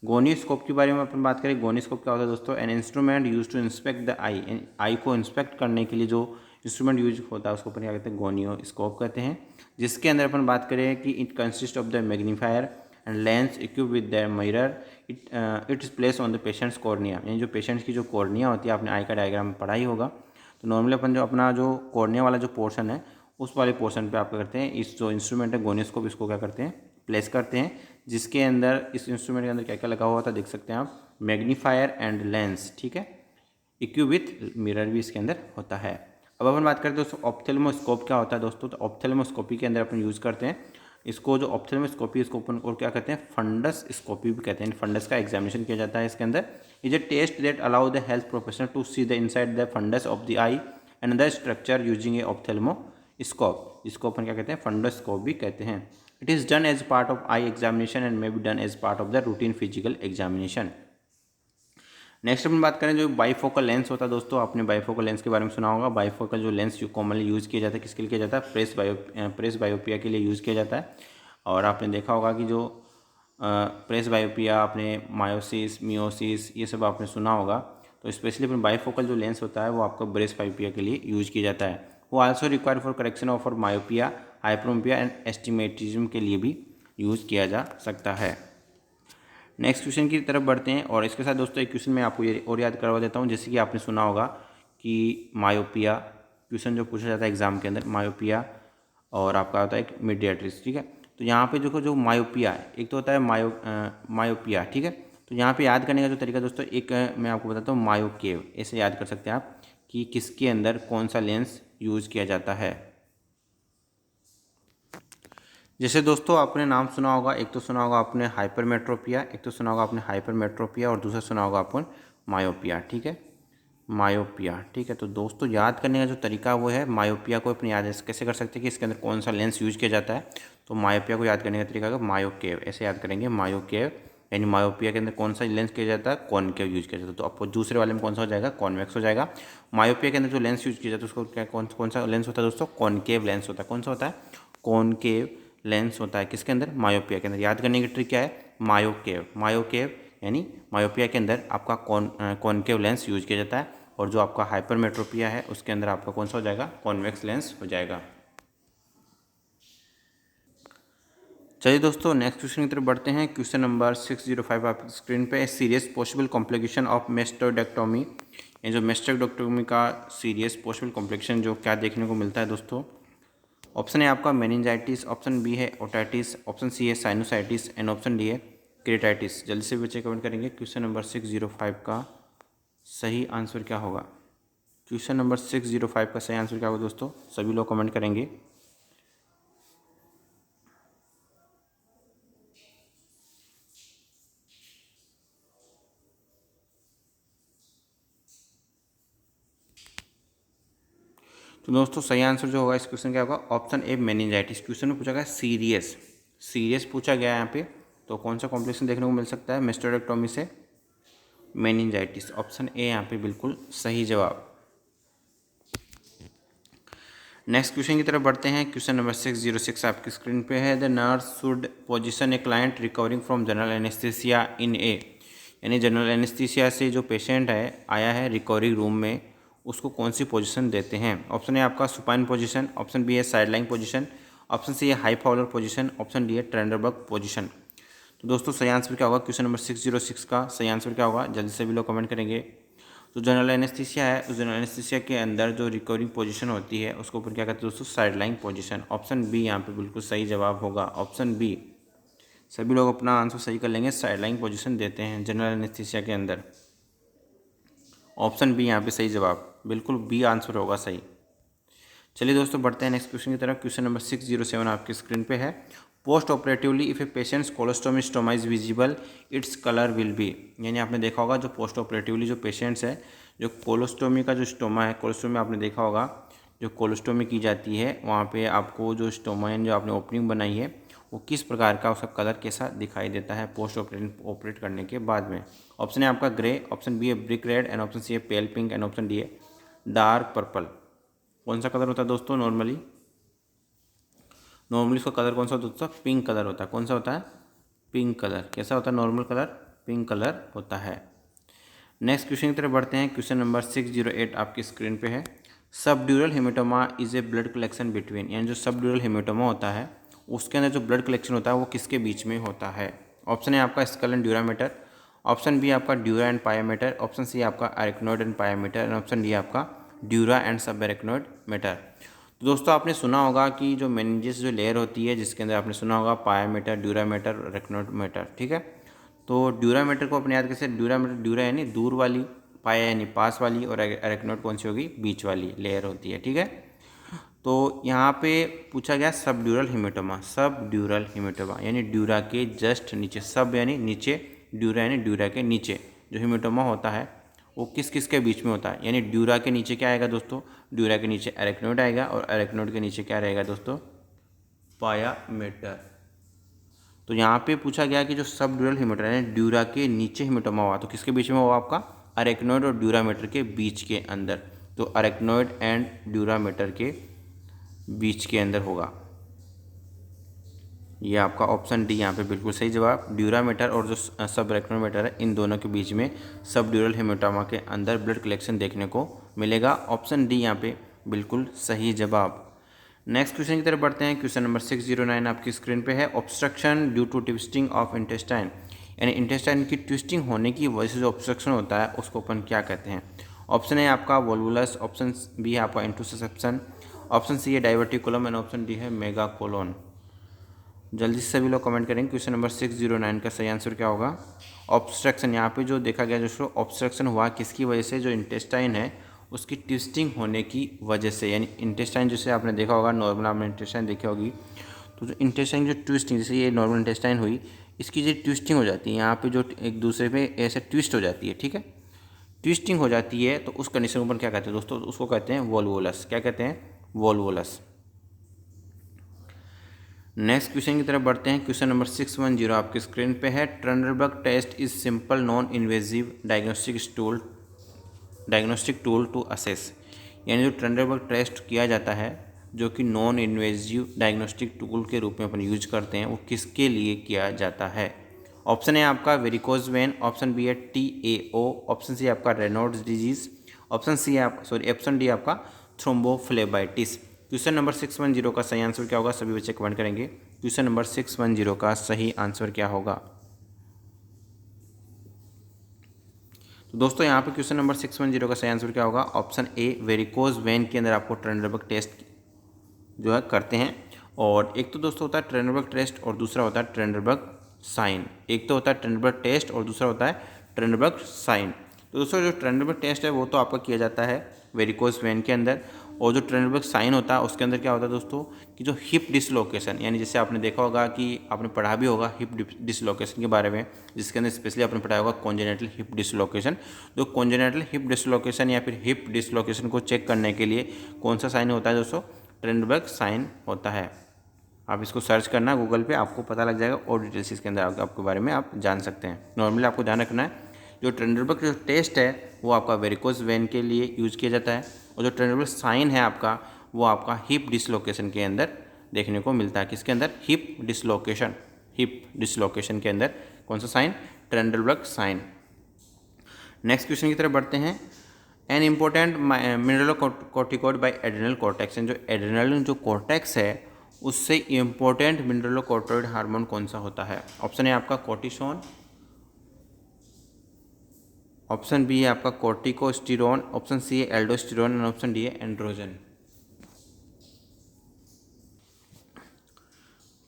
Speaker 1: गोनियोस्कोप के बारे में अपन बात करें, गोनियोस्कोप क्या होता है दोस्तों? An instrument use to inspect the eye, eye को इंस्पेक्ट करने के लिए जो इंस्ट्रूमेंट यूज होता है उसको अपन क्या कहते हैं? गोनियोस्कोप कहते हैं। जिसके अंदर अपन बात करें कि it consist of the magnifier and lens equip with the mirror, it is place on the patients cornea, यानी जो पेशेंट्स की जो कॉर्निया होती है, आपने आई का डायग्राम पढ़ा ही होगा। तो नॉर्मली अपन जो अपना जो कॉर्निया वाला जो पोर्शन है उस वाले पोर्शन पे आप क्या करते हैं, इस जो इंस्ट्रूमेंट है गोनियोस्कोप, इसको क्या करते हैं? प्लेस करते हैं। जिसके अंदर, इस इंस्ट्रूमेंट के अंदर क्या क्या लगा हुआ था देख सकते हैं आप, मैग्नीफायर एंड लेंस, ठीक है, इक्विप विथ मिरर भी इसके अंदर होता है। अब अपन बात करते हैं दोस्तों ऑप्थेल्मोस्कोप क्या होता है दोस्तों? तो ऑप्थेल्मोस्कोपी के अंदर अपन यूज़ करते हैं इसको, जो ऑप्थेल्मोस्कोपी इसको अपन और क्या कहते हैं? फंडस स्कोपी भी कहते हैं। फंडस का एग्जामिनेशन किया जाता है इसके अंदर। Is a test that allow the health professional to see the inside the fundus of the eye and the structure using a ophthalmoscope, इसको अपन क्या कहते हैं? फंडोस्कोप भी कहते हैं। It is done as part of eye examination and may be done as part of the routine physical examination. Next अपन बात करें जो बाईफोकल लेंस होता है दोस्तों, आपने बाईफोकल लेंस के बारे में सुना होगा। बाईफोकल जो लेंस जो कॉमनली यूज़ किया जाता है, किसके लिए किया जाता है? प्रेस बायोपिया के लिए यूज़ किया जाता है। और आपने देखा होगा कि जो प्रेस बायोपिया, आपने मायोसिस, मियोसिस, ये सब आपने सुना होगा। तो स्पेशली अपन बाईफोकल जो लेंस होता है वो आपको प्रेस बायोपिया के लिए यूज किया जाता है। वो also require for correction of और मायोपिया, हाइपरोपिया एंड एस्टिमेटिज्म के लिए भी यूज़ किया जा सकता है। नेक्स्ट क्वेश्चन की तरफ बढ़ते हैं, और इसके साथ दोस्तों एक क्वेश्चन मैं आपको ये और याद करवा देता हूँ। जैसे कि आपने सुना होगा कि मायोपिया क्वेश्चन जो पूछा जाता है एग्जाम के अंदर, मायोपिया और आपका होता है एक मीडिएट्रिस, ठीक है। तो यहाँ पे जो मायोपिया है, एक तो होता है मायोपिया, ठीक है। तो यहाँ पे याद करने का जो तरीका दोस्तों, एक मैं आपको बताता हूँ, मायोकेव, ऐसे याद कर सकते हैं आप कि किसके अंदर कौन सा लेंस यूज़ किया जाता है। जैसे दोस्तों आपने नाम सुना होगा, एक तो सुना होगा आपने हाइपरमेट्रोपिया, एक तो सुना होगा आपने हाइपरमेट्रोपिया, और दूसरा सुना होगा अपन मायोपिया, ठीक है, मायोपिया, ठीक है। तो दोस्तों याद करने का जो तरीका वो है, मायोपिया को अपने याद कैसे कर सकते हैं कि इसके अंदर कौन सा लेंस यूज किया जाता है। तो मायोपिया को याद करने का तरीका होगा मायोकेव, ऐसे याद करेंगे, मायोकेव, यानी मायोपिया के अंदर कौन सा लेंस किया जाता है? कॉनकेव यूज किया जाता है। तो आपको दूसरे वाले में कौन सा हो जाएगा? कॉन्वेक्स हो जाएगा। मायोपिया के अंदर जो लेंस यूज किया जाता है उसको क्या, कौन सा लेंस होता है दोस्तों? कॉनकेव लेंस होता है। कौन सा होता है? कॉनकेव लेंस होता है। किसके अंदर? मायोपिया के अंदर। याद करने की ट्रिक क्या है? मायोकेव, मायोकेव यानी मायोपिया के अंदर आपका कॉनकेव लेंस यूज किया जाता है, और जो आपका हाइपरमेट्रोपिया है उसके अंदर आपका कौन सा हो जाएगा? कॉन्वेक्स लेंस हो जाएगा। चलिए दोस्तों नेक्स्ट क्वेश्चन की तरफ बढ़ते हैं। क्वेश्चन नंबर 605 आपकी स्क्रीन पे, सीरियस पॉसिबल कॉम्प्लिकेशन ऑफ मेस्टेक्टोमी, ये जो मेस्टेक्टोमी का सीरियस पॉसिबल कॉम्प्लिकेशन जो क्या देखने को मिलता है दोस्तों? ऑप्शन है आपका मेनिंजाइटिस, ऑप्शन बी है ओटाइटिस, ऑप्शन सी है साइनोसाइटिस, एंड ऑप्शन डी है केरेटाइटिस। जल्दी से बच्चे कमेंट करेंगे क्वेश्चन नंबर 605 का सही आंसर क्या होगा। क्वेश्चन नंबर 605 का सही आंसर क्या होगा दोस्तों? सभी लोग कमेंट करेंगे। तो दोस्तों सही आंसर जो होगा इस क्वेश्चन क्या होगा? Option A meningitis. क्वेश्चन में पूछा गया सीरियस, सीरियस पूछा गया है यहाँ पे, तो कौन सा कॉम्प्लिकेशन देखने को मिल सकता है मेस्टेक्टोमी से? मेनिंजाइटिस, ऑप्शन ए यहाँ पे बिल्कुल सही जवाब। नेक्स्ट क्वेश्चन की तरफ बढ़ते हैं। क्वेश्चन नंबर 606 आपकी स्क्रीन पे है। The nurse should position a client recovering from general anaesthesia in a, यानी जनरल एनेस्थीसिया से जो पेशेंट है आया है रिकवरी रूम में, उसको कौन सी पोजीशन देते हैं? ऑप्शन है आपका सुपाइन पोजीशन, ऑप्शन बी है साइडलाइन पोजीशन, ऑप्शन सी है high Fowler position, option D है ट्रेंडरबर्ग पोजीशन। तो दोस्तों सही आंसर क्या होगा? क्वेश्चन नंबर 606 का सही आंसर क्या होगा? जल्दी से भी लोग कमेंट करेंगे। तो जनरल एनेस्थीसिया है, उस जनरल एनेस्थीसिया के अंदर जो रिकवरिंग पोजीशन होती है उसको ऊपर क्या कहते हैं दोस्तों? Sideline position. ऑप्शन बी यहाँ पे बिल्कुल सही जवाब होगा, ऑप्शन बी। सभी लोग अपना आंसर सही कर लेंगे, साइडलाइन पोजीशन देते हैं जनरल एनेस्थीसिया के अंदर। ऑप्शन बी यहाँ पे सही जवाब, बिल्कुल बी आंसर होगा सही। चलिए दोस्तों बढ़ते हैं नेक्स्ट क्वेश्चन की तरफ। क्वेश्चन नंबर 607 आपकी स्क्रीन पे है। Post operatively if A patients colostomy stoma is visible its colour will be, यानी आपने देखा होगा जो पोस्ट ऑपरेटिवली जो पेशेंट्स है, जो कोलोस्टोमी का जो स्टोमा है, कोलोस्टोमी आपने देखा होगा जो कोलोस्टोमी की जाती है वहाँ पे आपको जो स्टोमा यानी जो आपने ओपनिंग बनाई है वो किस प्रकार का, उसका कलर कैसा दिखाई देता है पोस्ट ऑपरेट करने के बाद में? ऑप्शन है आपका ग्रे, ऑप्शन बी है brick red, and option C है pale pink, and option D है डार्क पर्पल। कौन सा कलर होता है दोस्तों? नॉर्मली उसका कलर कौन सा होता है दोस्तों? पिंक कलर होता है। कौन सा होता है? Pink colour. कैसा होता है नॉर्मल कलर? पिंक कलर होता है। नेक्स्ट क्वेश्चन की तरफ बढ़ते हैं। क्वेश्चन नंबर 608 आपकी स्क्रीन पे है। Subdural haematoma is a blood collection between, यानी जो सबड्यूरल हेमेटोमा होता है उसके अंदर जो ब्लड कलेक्शन होता है वो किसके बीच में होता है। ऑप्शन है आपका skull and dura mater, option B आपका dura and pia mater, option C आपका arachnoid and pia mater and option D आपका dura and subarachnoid metre. तो दोस्तों आपने सुना होगा कि जो मेनिंजेस जो लेयर होती है जिसके अंदर आपने सुना होगा पायामीटर, ड्यूरामीटर, एरिकनोइड मीटर, ठीक है। तो ड्यूरामीटर को अपने याद कैसे, ड्यूरामीटर ड्यूरा यानी दूर वाली, पाया यानी पास वाली, और एरिकनोइड कौन सी होगी, बीच वाली लेयर होती है, ठीक है। तो यहाँ पे पूछा गया सब ड्यूरल हेमेटोमा, सब ड्यूरल हेमेटोमा यानी ड्यूरा के जस्ट नीचे, सब यानी नीचे, ड्यूरा यानी ड्यूरा के नीचे जो हेमेटोमा होता है वो किस किस के बीच में होता है। यानी ड्यूरा के नीचे क्या आएगा दोस्तों, ड्यूरा के नीचे एरिकनोइड आएगा और एरिकनोइड के नीचे क्या रहेगा दोस्तों, पायामीटर। तो यहाँ पे पूछा गया कि जो सब ड्यूरल हेमेटोमा यानी ड्यूरा के नीचे हेमेटोमा हुआ तो किसके बीच में हुआ, आपका एरिकनोइड और ड्यूरामीटर के बीच के अंदर। तो एरिकनोइड एंड ड्यूरामीटर के बीच के अंदर होगा। ये आपका ऑप्शन डी यहाँ पे बिल्कुल सही जवाब। ड्यूरामीटर और जो सब एरिकनोमीटर है इन दोनों के बीच में सब ड्यूरल हेमेटोमा के अंदर ब्लड कलेक्शन देखने को मिलेगा। ऑप्शन डी यहाँ पे बिल्कुल सही जवाब। नेक्स्ट क्वेश्चन की तरफ बढ़ते हैं। क्वेश्चन नंबर 609 आपकी स्क्रीन पे है। Obstruction due to twisting of intestine, यानी इंटेस्टाइन की ट्विस्टिंग होने की वजह से जो ऑब्स्ट्रक्शन होता है उसको अपन क्या कहते हैं। ऑप्शन है आपका वोल्वुलस, ऑप्शन बी है आपका इंटरसेप्शन, ऑप्शन सी है डाइवर्टिकुलम एंड ऑप्शन डी है मेगाकोलोन। जल्दी से सभी लोग कमेंट करेंगे क्वेश्चन नंबर 609 का सही आंसर क्या होगा। ऑब्स्ट्रक्शन यहाँ पे जो देखा गया दोस्तों, ऑब्स्ट्रक्शन हुआ किसकी वजह से, जो इंटेस्टाइन है उसकी ट्विस्टिंग होने की वजह से। यानी इंटेस्टाइन जैसे आपने देखा होगा, नॉर्मल आपने इंटेस्टाइन देखी होगी, तो जो इंटेस्टाइन जो ट्विस्टिंग, जैसे ये नॉर्मल इंटेस्टाइन हुई, इसकी जो ट्विस्टिंग हो जाती है यहाँ पे, जो एक दूसरे पे ऐसे ट्विस्ट हो जाती है, ठीक है, ट्विस्टिंग हो जाती है, तो उस कंडीशन को अपन क्या कहते हैं दोस्तों, उसको कहते हैं वोल्वुलस। क्या कहते हैं, वोल्वुलस। नेक्स्ट क्वेश्चन की तरफ बढ़ते हैं। क्वेश्चन नंबर 610 आपकी स्क्रीन पे है। Trendelenburg test is simple non invasive diagnostic tool to assess, यानी जो ट्रेनरबर्ग टेस्ट किया जाता है जो कि नॉन इन्वेजिव डायग्नोस्टिक टूल के रूप में अपन यूज करते हैं, वो किसके लिए किया जाता है। ऑप्शन है आपका वेरिकोज वेन, ऑप्शन बी है TAO, ऑप्शन सी आपका रेनॉल्ड्स डिजीज, ऑप्शन सी है ऑप्शन डी आपका थ्रोम्बोफ्लेबाइटिस। क्वेश्चन नंबर 610 का सही आंसर क्या होगा, सभी बच्चे कमेंट करेंगे। क्वेश्चन नंबर 610 का सही आंसर क्या होगा। तो दोस्तों यहाँ पे क्वेश्चन नंबर 610 का सही आंसर क्या होगा, ऑप्शन ए वेरिकोज वेन के अंदर आपको ट्रेनरबर्ग टेस्ट जो है करते हैं। और एक तो दोस्तों होता है ट्रेनरबर्ग टेस्ट और दूसरा होता है ट्रेनरबर्ग साइन। एक तो होता है ट्रेनरबर्ग टेस्ट और दूसरा होता है ट्रेनरबर्ग साइन। तो दोस्तों जो ट्रेनरबर्ग टेस्ट है वो तो आपका किया जाता है वेरिकोज वेन के अंदर, और जो ट्रेनरबर्ग साइन होता है उसके अंदर क्या होता है दोस्तों कि जो हिप डिसलोकेशन, यानी जैसे आपने देखा होगा कि आपने पढ़ा भी होगा हिप डिसलोकेशन के बारे में, जिसके अंदर स्पेशली आपने पढ़ा होगा कॉन्जेनिटल हिप डिसलोकेशन। तो कॉन्जेनिटल हिप डिसलोकेशन या फिर हिप डिसलोकेशन को चेक करने के लिए कौन सा साइन होता है दोस्तों, ट्रेनरबर्ग साइन होता है। आप इसको सर्च करना गूगल पे, आपको पता लग जाएगा और डिटेल्स इसके अंदर आपके बारे में आप जान सकते हैं। नॉर्मली आपको ध्यान रखना है जो ट्रेनरबर्ग जो टेस्ट है वो आपका वेरिकोज वेन के लिए यूज किया जाता है, और जो ट्रेनरबर्ग साइन है आपका वो आपका हिप डिसलोकेशन के अंदर देखने को मिलता है। किसके अंदर, हिप डिसलोकेशन के अंदर कौन सा sign, Trendelenburg sign. Next question की तरफ बढ़ते हैं। An important mineralocorticoid by adrenal cortex, जो एड्रेनल जो कॉर्टेक्स है उससे इम्पोर्टेंट मिनरलोकॉर्टिकॉइड हार्मोन कौन सा होता है। ऑप्शन है आपका कोर्टिसोन, ऑप्शन बी है आपका कोर्टिकोस्टेरोन, ऑप्शन सी है एल्डोस्टेरोन एंड ऑप्शन डी है एंड्रोजन।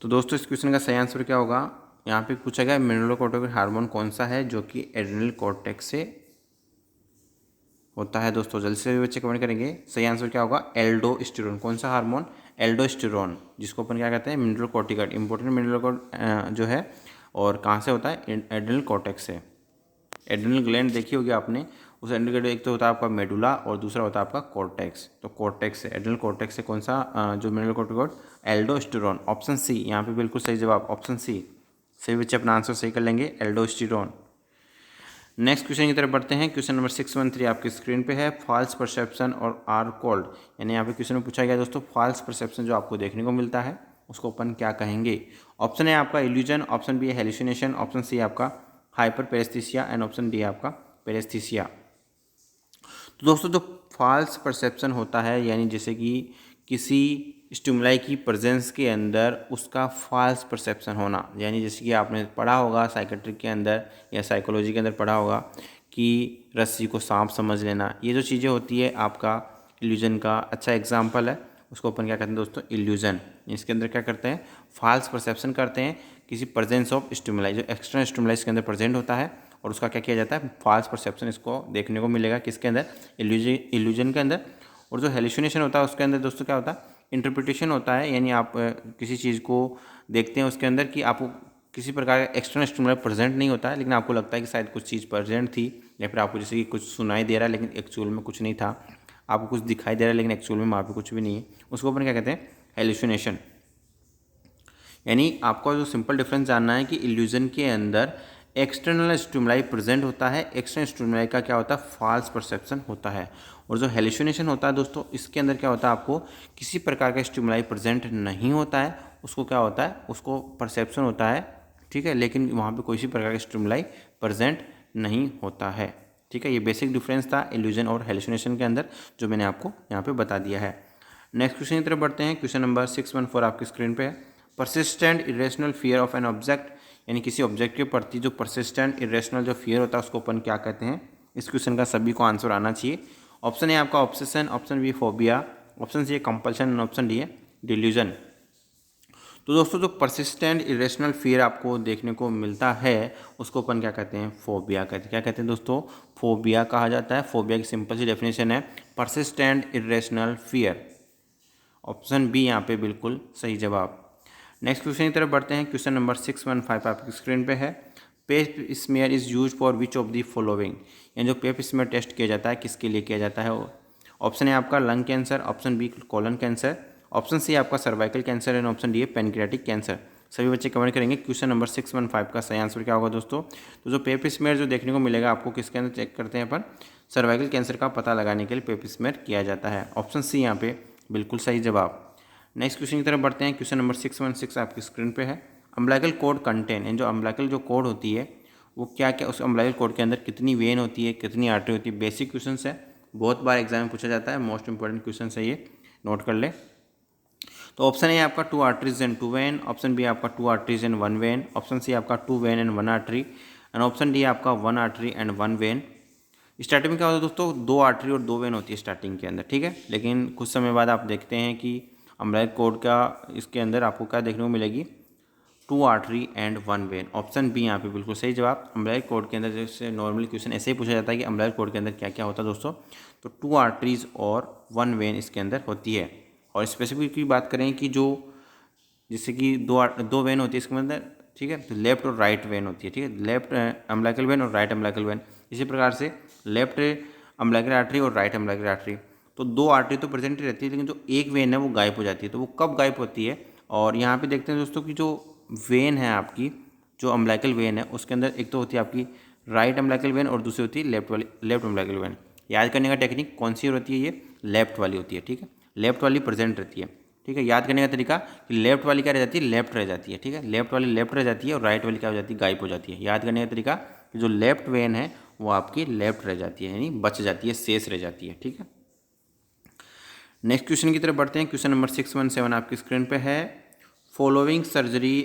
Speaker 1: तो दोस्तों इस क्वेश्चन का सही आंसर क्या होगा, यहाँ पे पूछा गया मिनरलोकॉर्टिकॉइड हार्मोन कौन सा है जो कि एड्रेनल कॉर्टेक्स से होता है। दोस्तों जल्दी से बच्चे कमेंट करेंगे सही आंसर क्या होगा, एल्डोस्टेरोन। कौन सा हार्मोन, एल्डोस्टेरोन, जिसको अपन क्या कहते हैं मिनरलोकॉर्टिकॉइड, इंपॉर्टेंट मिनरलोकॉर्टिकॉइड जो है, और कहाँ से होता है, एड्रेनल कॉर्टेक्स से। एड्रेनल ग्लैंड देखी होगी आपने, उस एड्रेनल ग्लैंड एक तो होता है आपका मेडुला और दूसरा होता है आपका कॉर्टेक्स। तो कॉर्टेक्स से, एड्रेनल कॉर्टेक्स से कौन सा जो मिनरलोकॉर्टिकॉइड, एल्डोस्टेरोन। ऑप्शन सी यहाँ पे बिल्कुल सही जवाब, ऑप्शन सी। सभी बच्चे अपना आंसर सही कर लेंगे, एल्डोस्टेरोन। नेक्स्ट क्वेश्चन की तरफ बढ़ते हैं। क्वेश्चन नंबर 613 आपकी स्क्रीन पे है। फॉल्स परसेप्शन और आर कॉल्ड, यानी यहाँ पे क्वेश्चन में पूछा गया दोस्तों फॉल्स परसेप्शन जो आपको देखने को मिलता है उसको अपन क्या कहेंगे। ऑप्शन है आपका इल्यूजन, ऑप्शन बी है हेलुसिनेशन, ऑप्शन सी है आपका हाइपर पेरेस्थीसिया एंड ऑप्शन डी है आपका पेरेस्थीसिया। तो दोस्तों जो फॉल्स परसेप्शन होता है, यानी जैसे कि किसी स्टिमुलाई की प्रेजेंस के अंदर उसका फॉल्स परसेप्शन होना, यानी जैसे कि आपने पढ़ा होगा साइकेट्रिक के अंदर या साइकोलॉजी के अंदर पढ़ा होगा कि रस्सी को सांप समझ लेना, ये जो चीज़ें होती है आपका इल्यूजन का अच्छा एग्जाम्पल है। उसको अपन क्या कहते हैं दोस्तों, इल्यूजन। इसके अंदर क्या करते हैं, फॉल्स परसेप्शन करते हैं किसी प्रेजेंस ऑफ स्टिमुलाई, जो एक्सटर्नल स्टिमुलाई इसके अंदर प्रेजेंट होता है और उसका क्या किया जाता है, फॉल्स परसेप्शन इसको देखने को मिलेगा किसके अंदर, इल्यूजन के अंदर। और जो हेलुसिनेशन होता है उसके अंदर दोस्तों क्या होता है, इंटरप्रिटेशन होता है, यानी आप किसी चीज़ को देखते हैं उसके अंदर कि आपको किसी प्रकार का एक्सटर्नल स्टिमुलाई प्रेजेंट नहीं होता है, लेकिन आपको लगता है कि शायद कुछ चीज़ प्रेजेंट थी, या फिर आपको जैसे कि कुछ सुनाई दे रहा है लेकिन एक्चुअल में कुछ नहीं था, आपको कुछ दिखाई दे रहा है लेकिन एक्चुअल में वहाँ पे कुछ भी नहीं है, उसको अपन क्या कहते हैं, हेलुसिनेशन। यानी आपको जो सिंपल डिफरेंस जानना है कि इल्यूजन के अंदर एक्सटर्नल स्टिमुलाई प्रेजेंट होता है, एक्सटर्नल स्टिमुलाई का क्या होता है, फॉल्स परसेप्शन होता है। और जो हेलुसिनेशन होता है दोस्तों, इसके अंदर क्या होता है, आपको किसी प्रकार का स्टिमुलाई प्रेजेंट नहीं होता है, उसको क्या होता है, उसको परसेप्शन होता है, ठीक है, लेकिन वहाँ पे कोई सी प्रकार का स्टिमुलाई प्रेजेंट नहीं होता है। ठीक है, ये बेसिक डिफरेंस था इल्यूजन और हेलुसिनेशन के अंदर, जो मैंने आपको यहाँ पे बता दिया है। नेक्स्ट क्वेश्चन की तरफ बढ़ते हैं। क्वेश्चन नंबर 614 आपकी स्क्रीन पे है। Persistent irrational fear of an object, यानी किसी ऑब्जेक्ट के प्रति जो परसिस्टेंट इरेशनल जो फियर होता है उसको अपन क्या कहते हैं। इस क्वेश्चन का सभी को आंसर आना चाहिए। ऑप्शन ए आपका obsession, option B phobia, option C compulsion and option D है डिल्यूजन। तो दोस्तों जो परसिस्टेंट इरेशनल फियर आपको देखने को मिलता है उसको अपन क्या कहते हैं, फोबिया कहते हैं। क्या कहते हैं दोस्तों, फोबिया कहा जाता है। फोबिया की सिंपल सी डेफिनेशन है persistent irrational fear. Option B यहाँ पे बिल्कुल सही जवाब। नेक्स्ट क्वेश्चन की तरफ बढ़ते हैं। क्वेश्चन नंबर 615 आपकी स्क्रीन पे है। Pap smear is use for which of the following, यानी जो पेप स्मेयर टेस्ट किया जाता है किसके लिए किया जाता है। ऑप्शन है आपका lung cancer, option B colon cancer, option C आपका cervical cancer and option D है पेनक्रियाटिक कैंसर। सभी बच्चे कमेंट करेंगे क्वेश्चन नंबर 615 का सही आंसर क्या होगा दोस्तों। तो जो पेप स्मेयर जो देखने को मिलेगा आपको किसके अंदर चेक करते हैं अपन, सर्वाइकल कैंसर का पता लगाने के लिए पेप स्मेयर किया जाता है। ऑप्शन सी यहाँ पे बिल्कुल सही जवाब। नेक्स्ट क्वेश्चन की तरफ बढ़ते हैं। क्वेश्चन नंबर 616 आपकी स्क्रीन पे है। अम्बिलिकल कॉर्ड कंटेन, यानी जो अम्बिलिकल जो कॉर्ड होती है वो क्या क्या, उस अम्बिलिकल कॉर्ड के अंदर कितनी वेन होती है, कितनी आर्टरी होती है। बेसिक क्वेश्चन है, बहुत बार एग्जाम में पूछा जाता है, मोस्ट इंपॉर्टेंट क्वेश्चन है ये, नोट कर ले। तो ऑप्शन ए आपका 2 arteries and 2 vein, option B आपका 2 arteries and 1 vein, option C आपका 2 vein and 1 artery and option D आपका 1 आर्टरी एंड 1 वेन। स्टार्टिंग में क्या होता है दोस्तों, 2 आर्टरी और 2 वेन होती है स्टार्टिंग के अंदर, ठीक है, लेकिन कुछ समय बाद आप देखते हैं कि अम्बिलिकल कॉर्ड का इसके अंदर आपको क्या देखने को मिलेगी, 2 artery and 1 vein. Option B यहाँ पे बिल्कुल सही जवाब। अम्बिलिकल कॉर्ड के अंदर जैसे नॉर्मली क्वेश्चन ऐसे ही पूछा जाता है कि अम्बिलिकल कॉर्ड के अंदर क्या क्या होता है दोस्तों, तो 2 आर्टरीज और 1 वेन इसके अंदर होती है। और स्पेसिफिक की बात करें कि जो जैसे कि दो वेन होती है इसके अंदर, ठीक है, तो लेफ्ट और राइट वेन होती है, ठीक है, लेफ्ट अम्बिलिकल वेन और राइट अम्बिलिकल वेन। इसी प्रकार से लेफ्ट अम्बिलिकल आर्टरी और राइट अम्बिलिकल आर्टरी, तो 2 आर्टरी तो प्रेजेंट ही रहती है, लेकिन जो एक वेन है वो गायब हो जाती है। तो वो कब गायब होती है, और यहाँ पे देखते हैं दोस्तों कि जो वेन है आपकी, जो अम्बिलिकल वेन है उसके अंदर एक तो होती है आपकी राइट अम्बिलिकल वेन और दूसरी होती है लेफ्ट अम्बिलिकल वेन। याद करने का टेक्निक कौन सी होती है, ये लेफ्ट वाली होती है, ठीक है, लेफ्ट वाली प्रेजेंट रहती है, ठीक है। याद करने का तरीका कि लेफ्ट वाली क्या रह जाती है, लेफ्ट रह जाती है, ठीक है, लेफ्ट वाली लेफ्ट रह जाती है और राइट वाली क्या हो जाती है, गायब हो जाती है। याद करने का तरीका कि जो लेफ्ट वेन है वो आपकी लेफ्ट रह जाती है, यानी बच जाती है, शेष रह जाती है, ठीक है। नेक्स्ट क्वेश्चन की तरफ बढ़ते हैं। क्वेश्चन नंबर 617 आपकी स्क्रीन पे है। Following surgery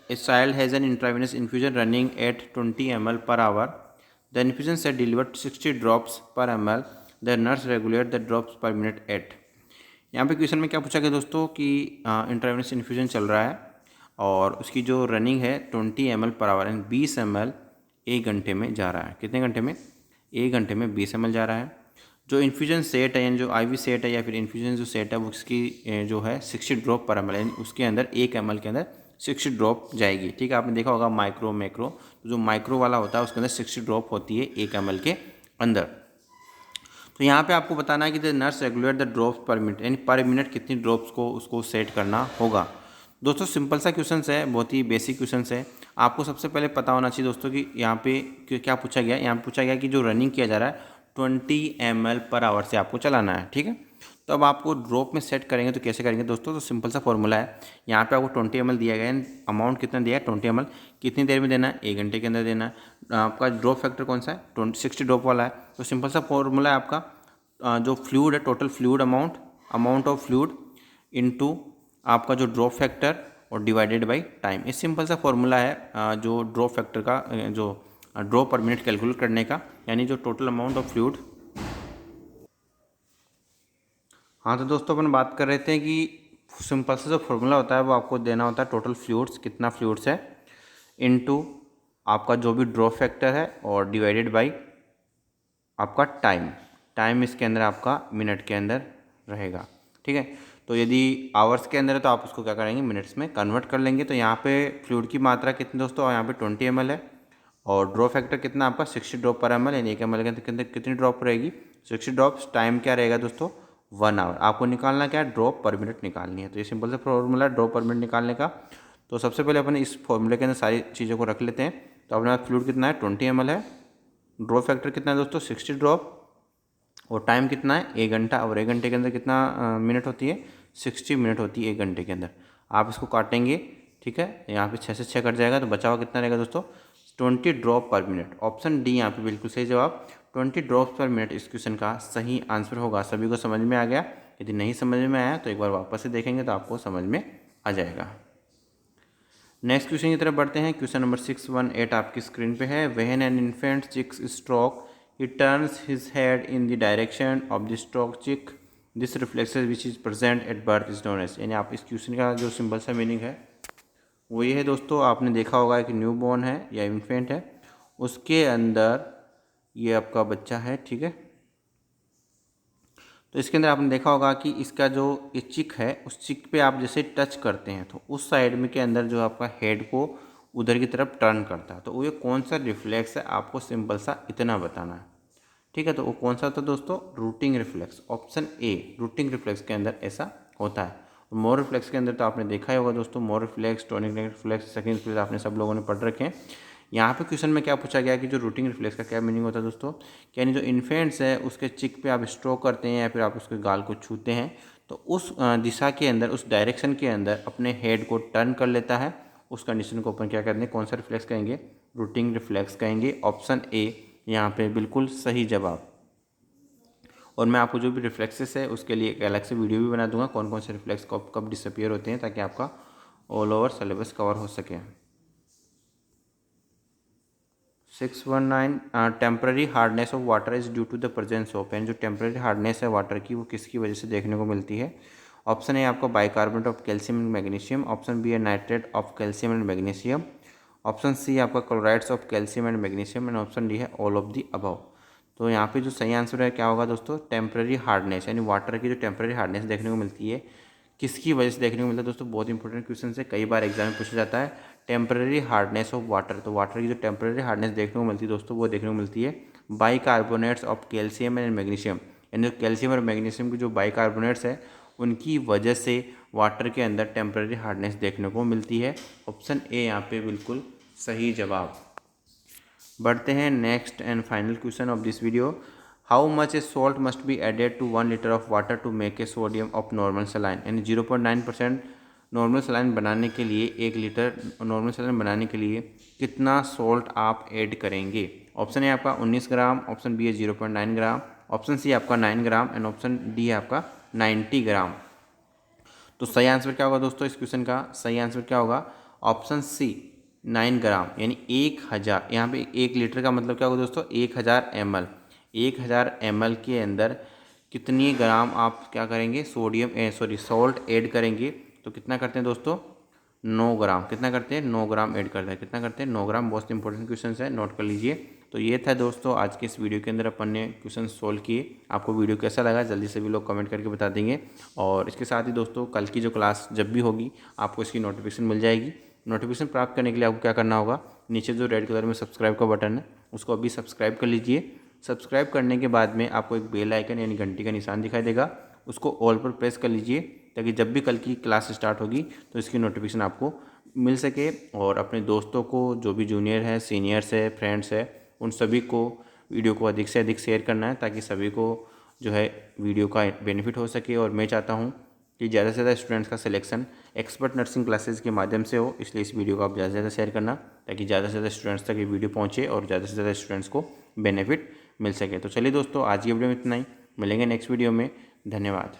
Speaker 1: a child has an intravenous infusion running at 20 ml per hour. The infusion set delivered 60 drops per ml. The nurse regulated the drops per minute at. यहाँ पे question में क्या पूछा गया दोस्तों कि इंट्रावेनस इन्फ्यूजन चल रहा है और उसकी जो रनिंग है 20 ml पर आवर, यानी 20 ml एक घंटे में जा रहा है। कितने घंटे में, एक घंटे में 20 ml जा रहा है। जो इन्फ्यूजन सेट है, यानी जो IV सेट है या फिर इन्फ्यूजन जो सेट है वो उसकी जो है 60 ड्रॉप पर ml, यानी उसके अंदर 1 ml के अंदर 60 ड्रॉप जाएगी, ठीक है। आपने देखा होगा माइक्रो मैक्रो, तो जो माइक्रो वाला होता है उसके अंदर 60 ड्रॉप होती है 1 ml के अंदर। तो यहाँ पे आपको बताना है कि the nurse regulate the drops पर मिनट, यानी पर मिनट कितनी ड्रॉप्स को उसको सेट करना होगा। दोस्तों सिंपल सा क्वेश्चन है, बहुत ही बेसिक क्वेश्चन है। आपको सबसे पहले पता होना चाहिए दोस्तों कि यहाँ पे क्या पूछा गया, यहाँ पे पूछा गया कि जो रनिंग किया जा रहा है 20 ml पर आवर से आपको चलाना है, ठीक है। तो अब आपको ड्रॉप में सेट करेंगे तो कैसे करेंगे दोस्तों, तो सिंपल सा फॉर्मूला है। यहाँ पे आपको 20 ml दिया गया है, अमाउंट कितना दिया है 20 ml, कितनी देर में देना है 1 घंटे के अंदर देना है। आपका ड्रॉप फैक्टर कौन सा है 60 ड्रॉप वाला है। तो सिंपल सा फॉर्मूला है आपका, जो फ्लूइड है total fluid amount of fluid into आपका जो ड्रॉप फैक्टर और डिवाइडेड बाय टाइम। इस सिंपल सा फॉर्मूला है जो ड्रॉप फैक्टर का, जो ड्रॉप पर मिनट कैलकुलेट करने का, यानी जो टोटल अमाउंट ऑफ फ्लूइड। हाँ तो दोस्तों अपन बात कर रहे थे कि सिंपल सा जो फॉर्मूला होता है वो आपको देना होता है टोटल फ्लूइड्स, कितना फ्लूइड्स है, इनटू आपका जो भी ड्रॉप फैक्टर है और डिवाइडेड बाय आपका टाइम इसके अंदर आपका मिनट के अंदर रहेगा। ठीक है, तो यदि आवर्स के अंदर है तो आप उसको क्या करेंगे मिनट्स में कन्वर्ट कर लेंगे। तो यहाँ पे फ्लूइड की मात्रा कितनी दोस्तों, यहाँ पे 20 ml है और ड्रॉप फैक्टर कितना आपका 60 ड्रॉप पर ml, यानी 1 ml के अंदर कितनी ड्रॉप रहेगी 60 ड्रॉप्स। टाइम क्या रहेगा दोस्तों 1 आवर। आपको निकालना क्या है ड्रॉप पर मिनट निकालनी है। तो ये सिंपल सा फॉर्मूला ड्रॉप पर मिनट निकालने का। तो सबसे पहले अपन इस फॉर्मूले के अंदर सारी चीज़ों को रख लेते हैं। तो अपने पास फ्लूइड कितना है 20 ml है, ड्रॉप फैक्टर कितना है दोस्तों 60 ड्रॉप, और टाइम कितना है 1 घंटा, और 1 घंटे के अंदर कितना मिनट होती है 60 मिनट होती है 1 घंटे के अंदर। आप इसको काटेंगे, ठीक है, यहाँ पे 6 से 6 कट जाएगा तो बचा हुआ कितना रहेगा दोस्तों 20 ड्रॉप पर मिनट। ऑप्शन डी यहाँ पे बिल्कुल सही जवाब 20 ड्रॉप पर मिनट इस क्वेश्चन का सही आंसर होगा। सभी को समझ में आ गया? यदि नहीं समझ में आया तो एक बार वापस से देखेंगे तो आपको समझ में आ जाएगा। नेक्स्ट क्वेश्चन की तरफ बढ़ते हैं। क्वेश्चन नंबर 618 आपकी स्क्रीन पे है। When an infant chicks stroke he turns his head in the direction of the stroke chick, this reflexes which is present at birth is known as। यानी आप इस क्वेश्चन का जो सिंपल सा meaning है वो ये है दोस्तों, आपने देखा होगा कि न्यू बॉर्न है या इन्फेंट है, उसके अंदर ये आपका बच्चा है, ठीक है। तो इसके अंदर आपने देखा होगा कि इसका जो ये चिक है उस चिक पे आप जैसे टच करते हैं तो उस साइड में के अंदर जो आपका हेड को उधर की तरफ टर्न करता है। तो वो ये कौन सा रिफ्लेक्स है आपको सिंपल सा इतना बताना है, ठीक है। तो वो कौन सा होता है दोस्तों routing reflex. Option A routing reflex के अंदर ऐसा होता है। और मोर रिफ्लेक्स के अंदर तो आपने देखा ही होगा दोस्तों, Moro reflex, tonic reflex, second reflex आपने सब लोगों ने पढ़ रखे हैं। यहाँ पे क्वेश्चन में क्या पूछा गया कि जो रूटिंग रिफ्लेक्स का क्या मीनिंग होता है दोस्तों, यानी जो इन्फेंट्स है उसके चिक पे आप स्ट्रोक करते हैं या फिर आप उसके गाल को छूते हैं तो उस दिशा के अंदर, उस डायरेक्शन के अंदर अपने हेड को टर्न कर लेता है। उस कंडीशन को अपन क्या कहते हैं, कौन सा रिफ्लेक्स कहेंगे, रूटिंग रिफ्लेक्स कहेंगे। ऑप्शन ए यहाँ पे बिल्कुल सही जवाब। और मैं आपको जो भी रिफ्लेक्सेस है उसके लिए एक अलग से वीडियो भी बना दूंगा, कौन कौन से रिफ्लेक्स कब कब डिसअपियर होते हैं, ताकि आपका ऑल ओवर सिलेबस कवर हो सके। 619 temporary hardness of water is due to the presence of, यानी जो टेम्पररी हार्डनेस है वाटर की वो किसकी वजह से देखने को मिलती है। ऑप्शन ए आपका bicarbonate of calcium and magnesium, option B है nitrate of calcium and magnesium, option C आपका chlorides of calcium and magnesium, and option D है ऑल ऑफ दी अबव। तो यहाँ पे जो सही आंसर है क्या होगा दोस्तों, टेम्पररी हार्डनेस, यानी वाटर की जो टेम्पररी हार्डनेस देखने को मिलती है किसकी वजह से देखने को मिलता है दोस्तों। बहुत इंपॉर्टेंट क्वेश्चन है, कई बार एग्जाम में पूछा जाता है टेम्पररी हार्डनेस ऑफ वाटर। तो वाटर की जो टेम्पररी हार्डनेस देखने को मिलती है दोस्तों वो देखने को मिलती है bicarbonates of calcium and magnesium, यानी कैल्शियम और मैग्नीशियम की जो बाइकार्बोनेट्स है उनकी वजह से वाटर के अंदर टेम्पररी हार्डनेस देखने को मिलती है। ऑप्शन ए यहाँ पे बिल्कुल सही जवाब। बढ़ते हैं next and final question of this video. How much a salt must be added to 1 litre of water to make a sodium of normal saline, यानी 0.9% नॉर्मल सलाइन बनाने के लिए 1 लीटर नॉर्मल सलाइन बनाने के लिए कितना सॉल्ट आप add करेंगे। ऑप्शन ए आपका 19 ग्राम, ऑप्शन बी है 0.9 ग्राम, ऑप्शन सी आपका 9 ग्राम, एंड ऑप्शन डी है आपका 90 ग्राम। तो सही आंसर क्या होगा दोस्तों इस क्वेश्चन का, सही आंसर क्या होगा ऑप्शन सी 9 ग्राम, यानी 1000। यहाँ पे 1 लीटर का मतलब क्या होगा दोस्तों 1000 ml। 1000 ml के अंदर कितनी ग्राम आप क्या करेंगे सॉल्ट ऐड करेंगे। तो कितना करते हैं दोस्तों 9 ग्राम। कितना करते हैं 9 ग्राम ऐड करते हैं। कितना करते हैं 9 ग्राम। बहुत इंपॉर्टेंट क्वेश्चन है, नोट कर लीजिए। तो ये था दोस्तों आज के इस वीडियो के अंदर अपन ने क्वेश्चन सोल्व किए। आपको वीडियो कैसा लगा जल्दी से भी लोग कमेंट करके बता देंगे। और इसके साथ ही दोस्तों कल की जो क्लास जब भी होगी आपको इसकी नोटिफिकेशन मिल जाएगी। नोटिफिकेशन प्राप्त करने के लिए आपको क्या करना होगा, नीचे जो रेड कलर में सब्सक्राइब का बटन है उसको अभी सब्सक्राइब कर लीजिए। सब्सक्राइब करने के बाद में आपको एक बेल आइकन यानी घंटी का निशान दिखाई देगा, उसको ऑल पर प्रेस कर लीजिए ताकि जब भी कल की क्लास स्टार्ट होगी तो इसकी नोटिफिकेशन आपको मिल सके। और अपने दोस्तों को, जो भी जूनियर है, सीनियर्स है, फ्रेंड्स है, उन सभी को वीडियो को अधिक से अधिक शेयर करना है ताकि सभी को जो है वीडियो का बेनिफिट हो सके, और मैं चाहता हूँ कि ज़्यादा से ज़्यादा स्टूडेंट्स का सिलेक्शन एक्सपर्ट नर्सिंग क्लासेस के माध्यम से हो। इसलिए इस वीडियो को आप ज़्यादा से ज़्यादा शेयर करना, ताकि ज़्यादा से ज़्यादा स्टूडेंट्स तक ये वीडियो पहुँचे और ज़्यादा से ज़्यादा स्टूडेंट्स को बेनिफिट मिल सके। तो चलिए दोस्तों, आज की वीडियो में इतना ही, मिलेंगे नेक्स्ट वीडियो में। धन्यवाद।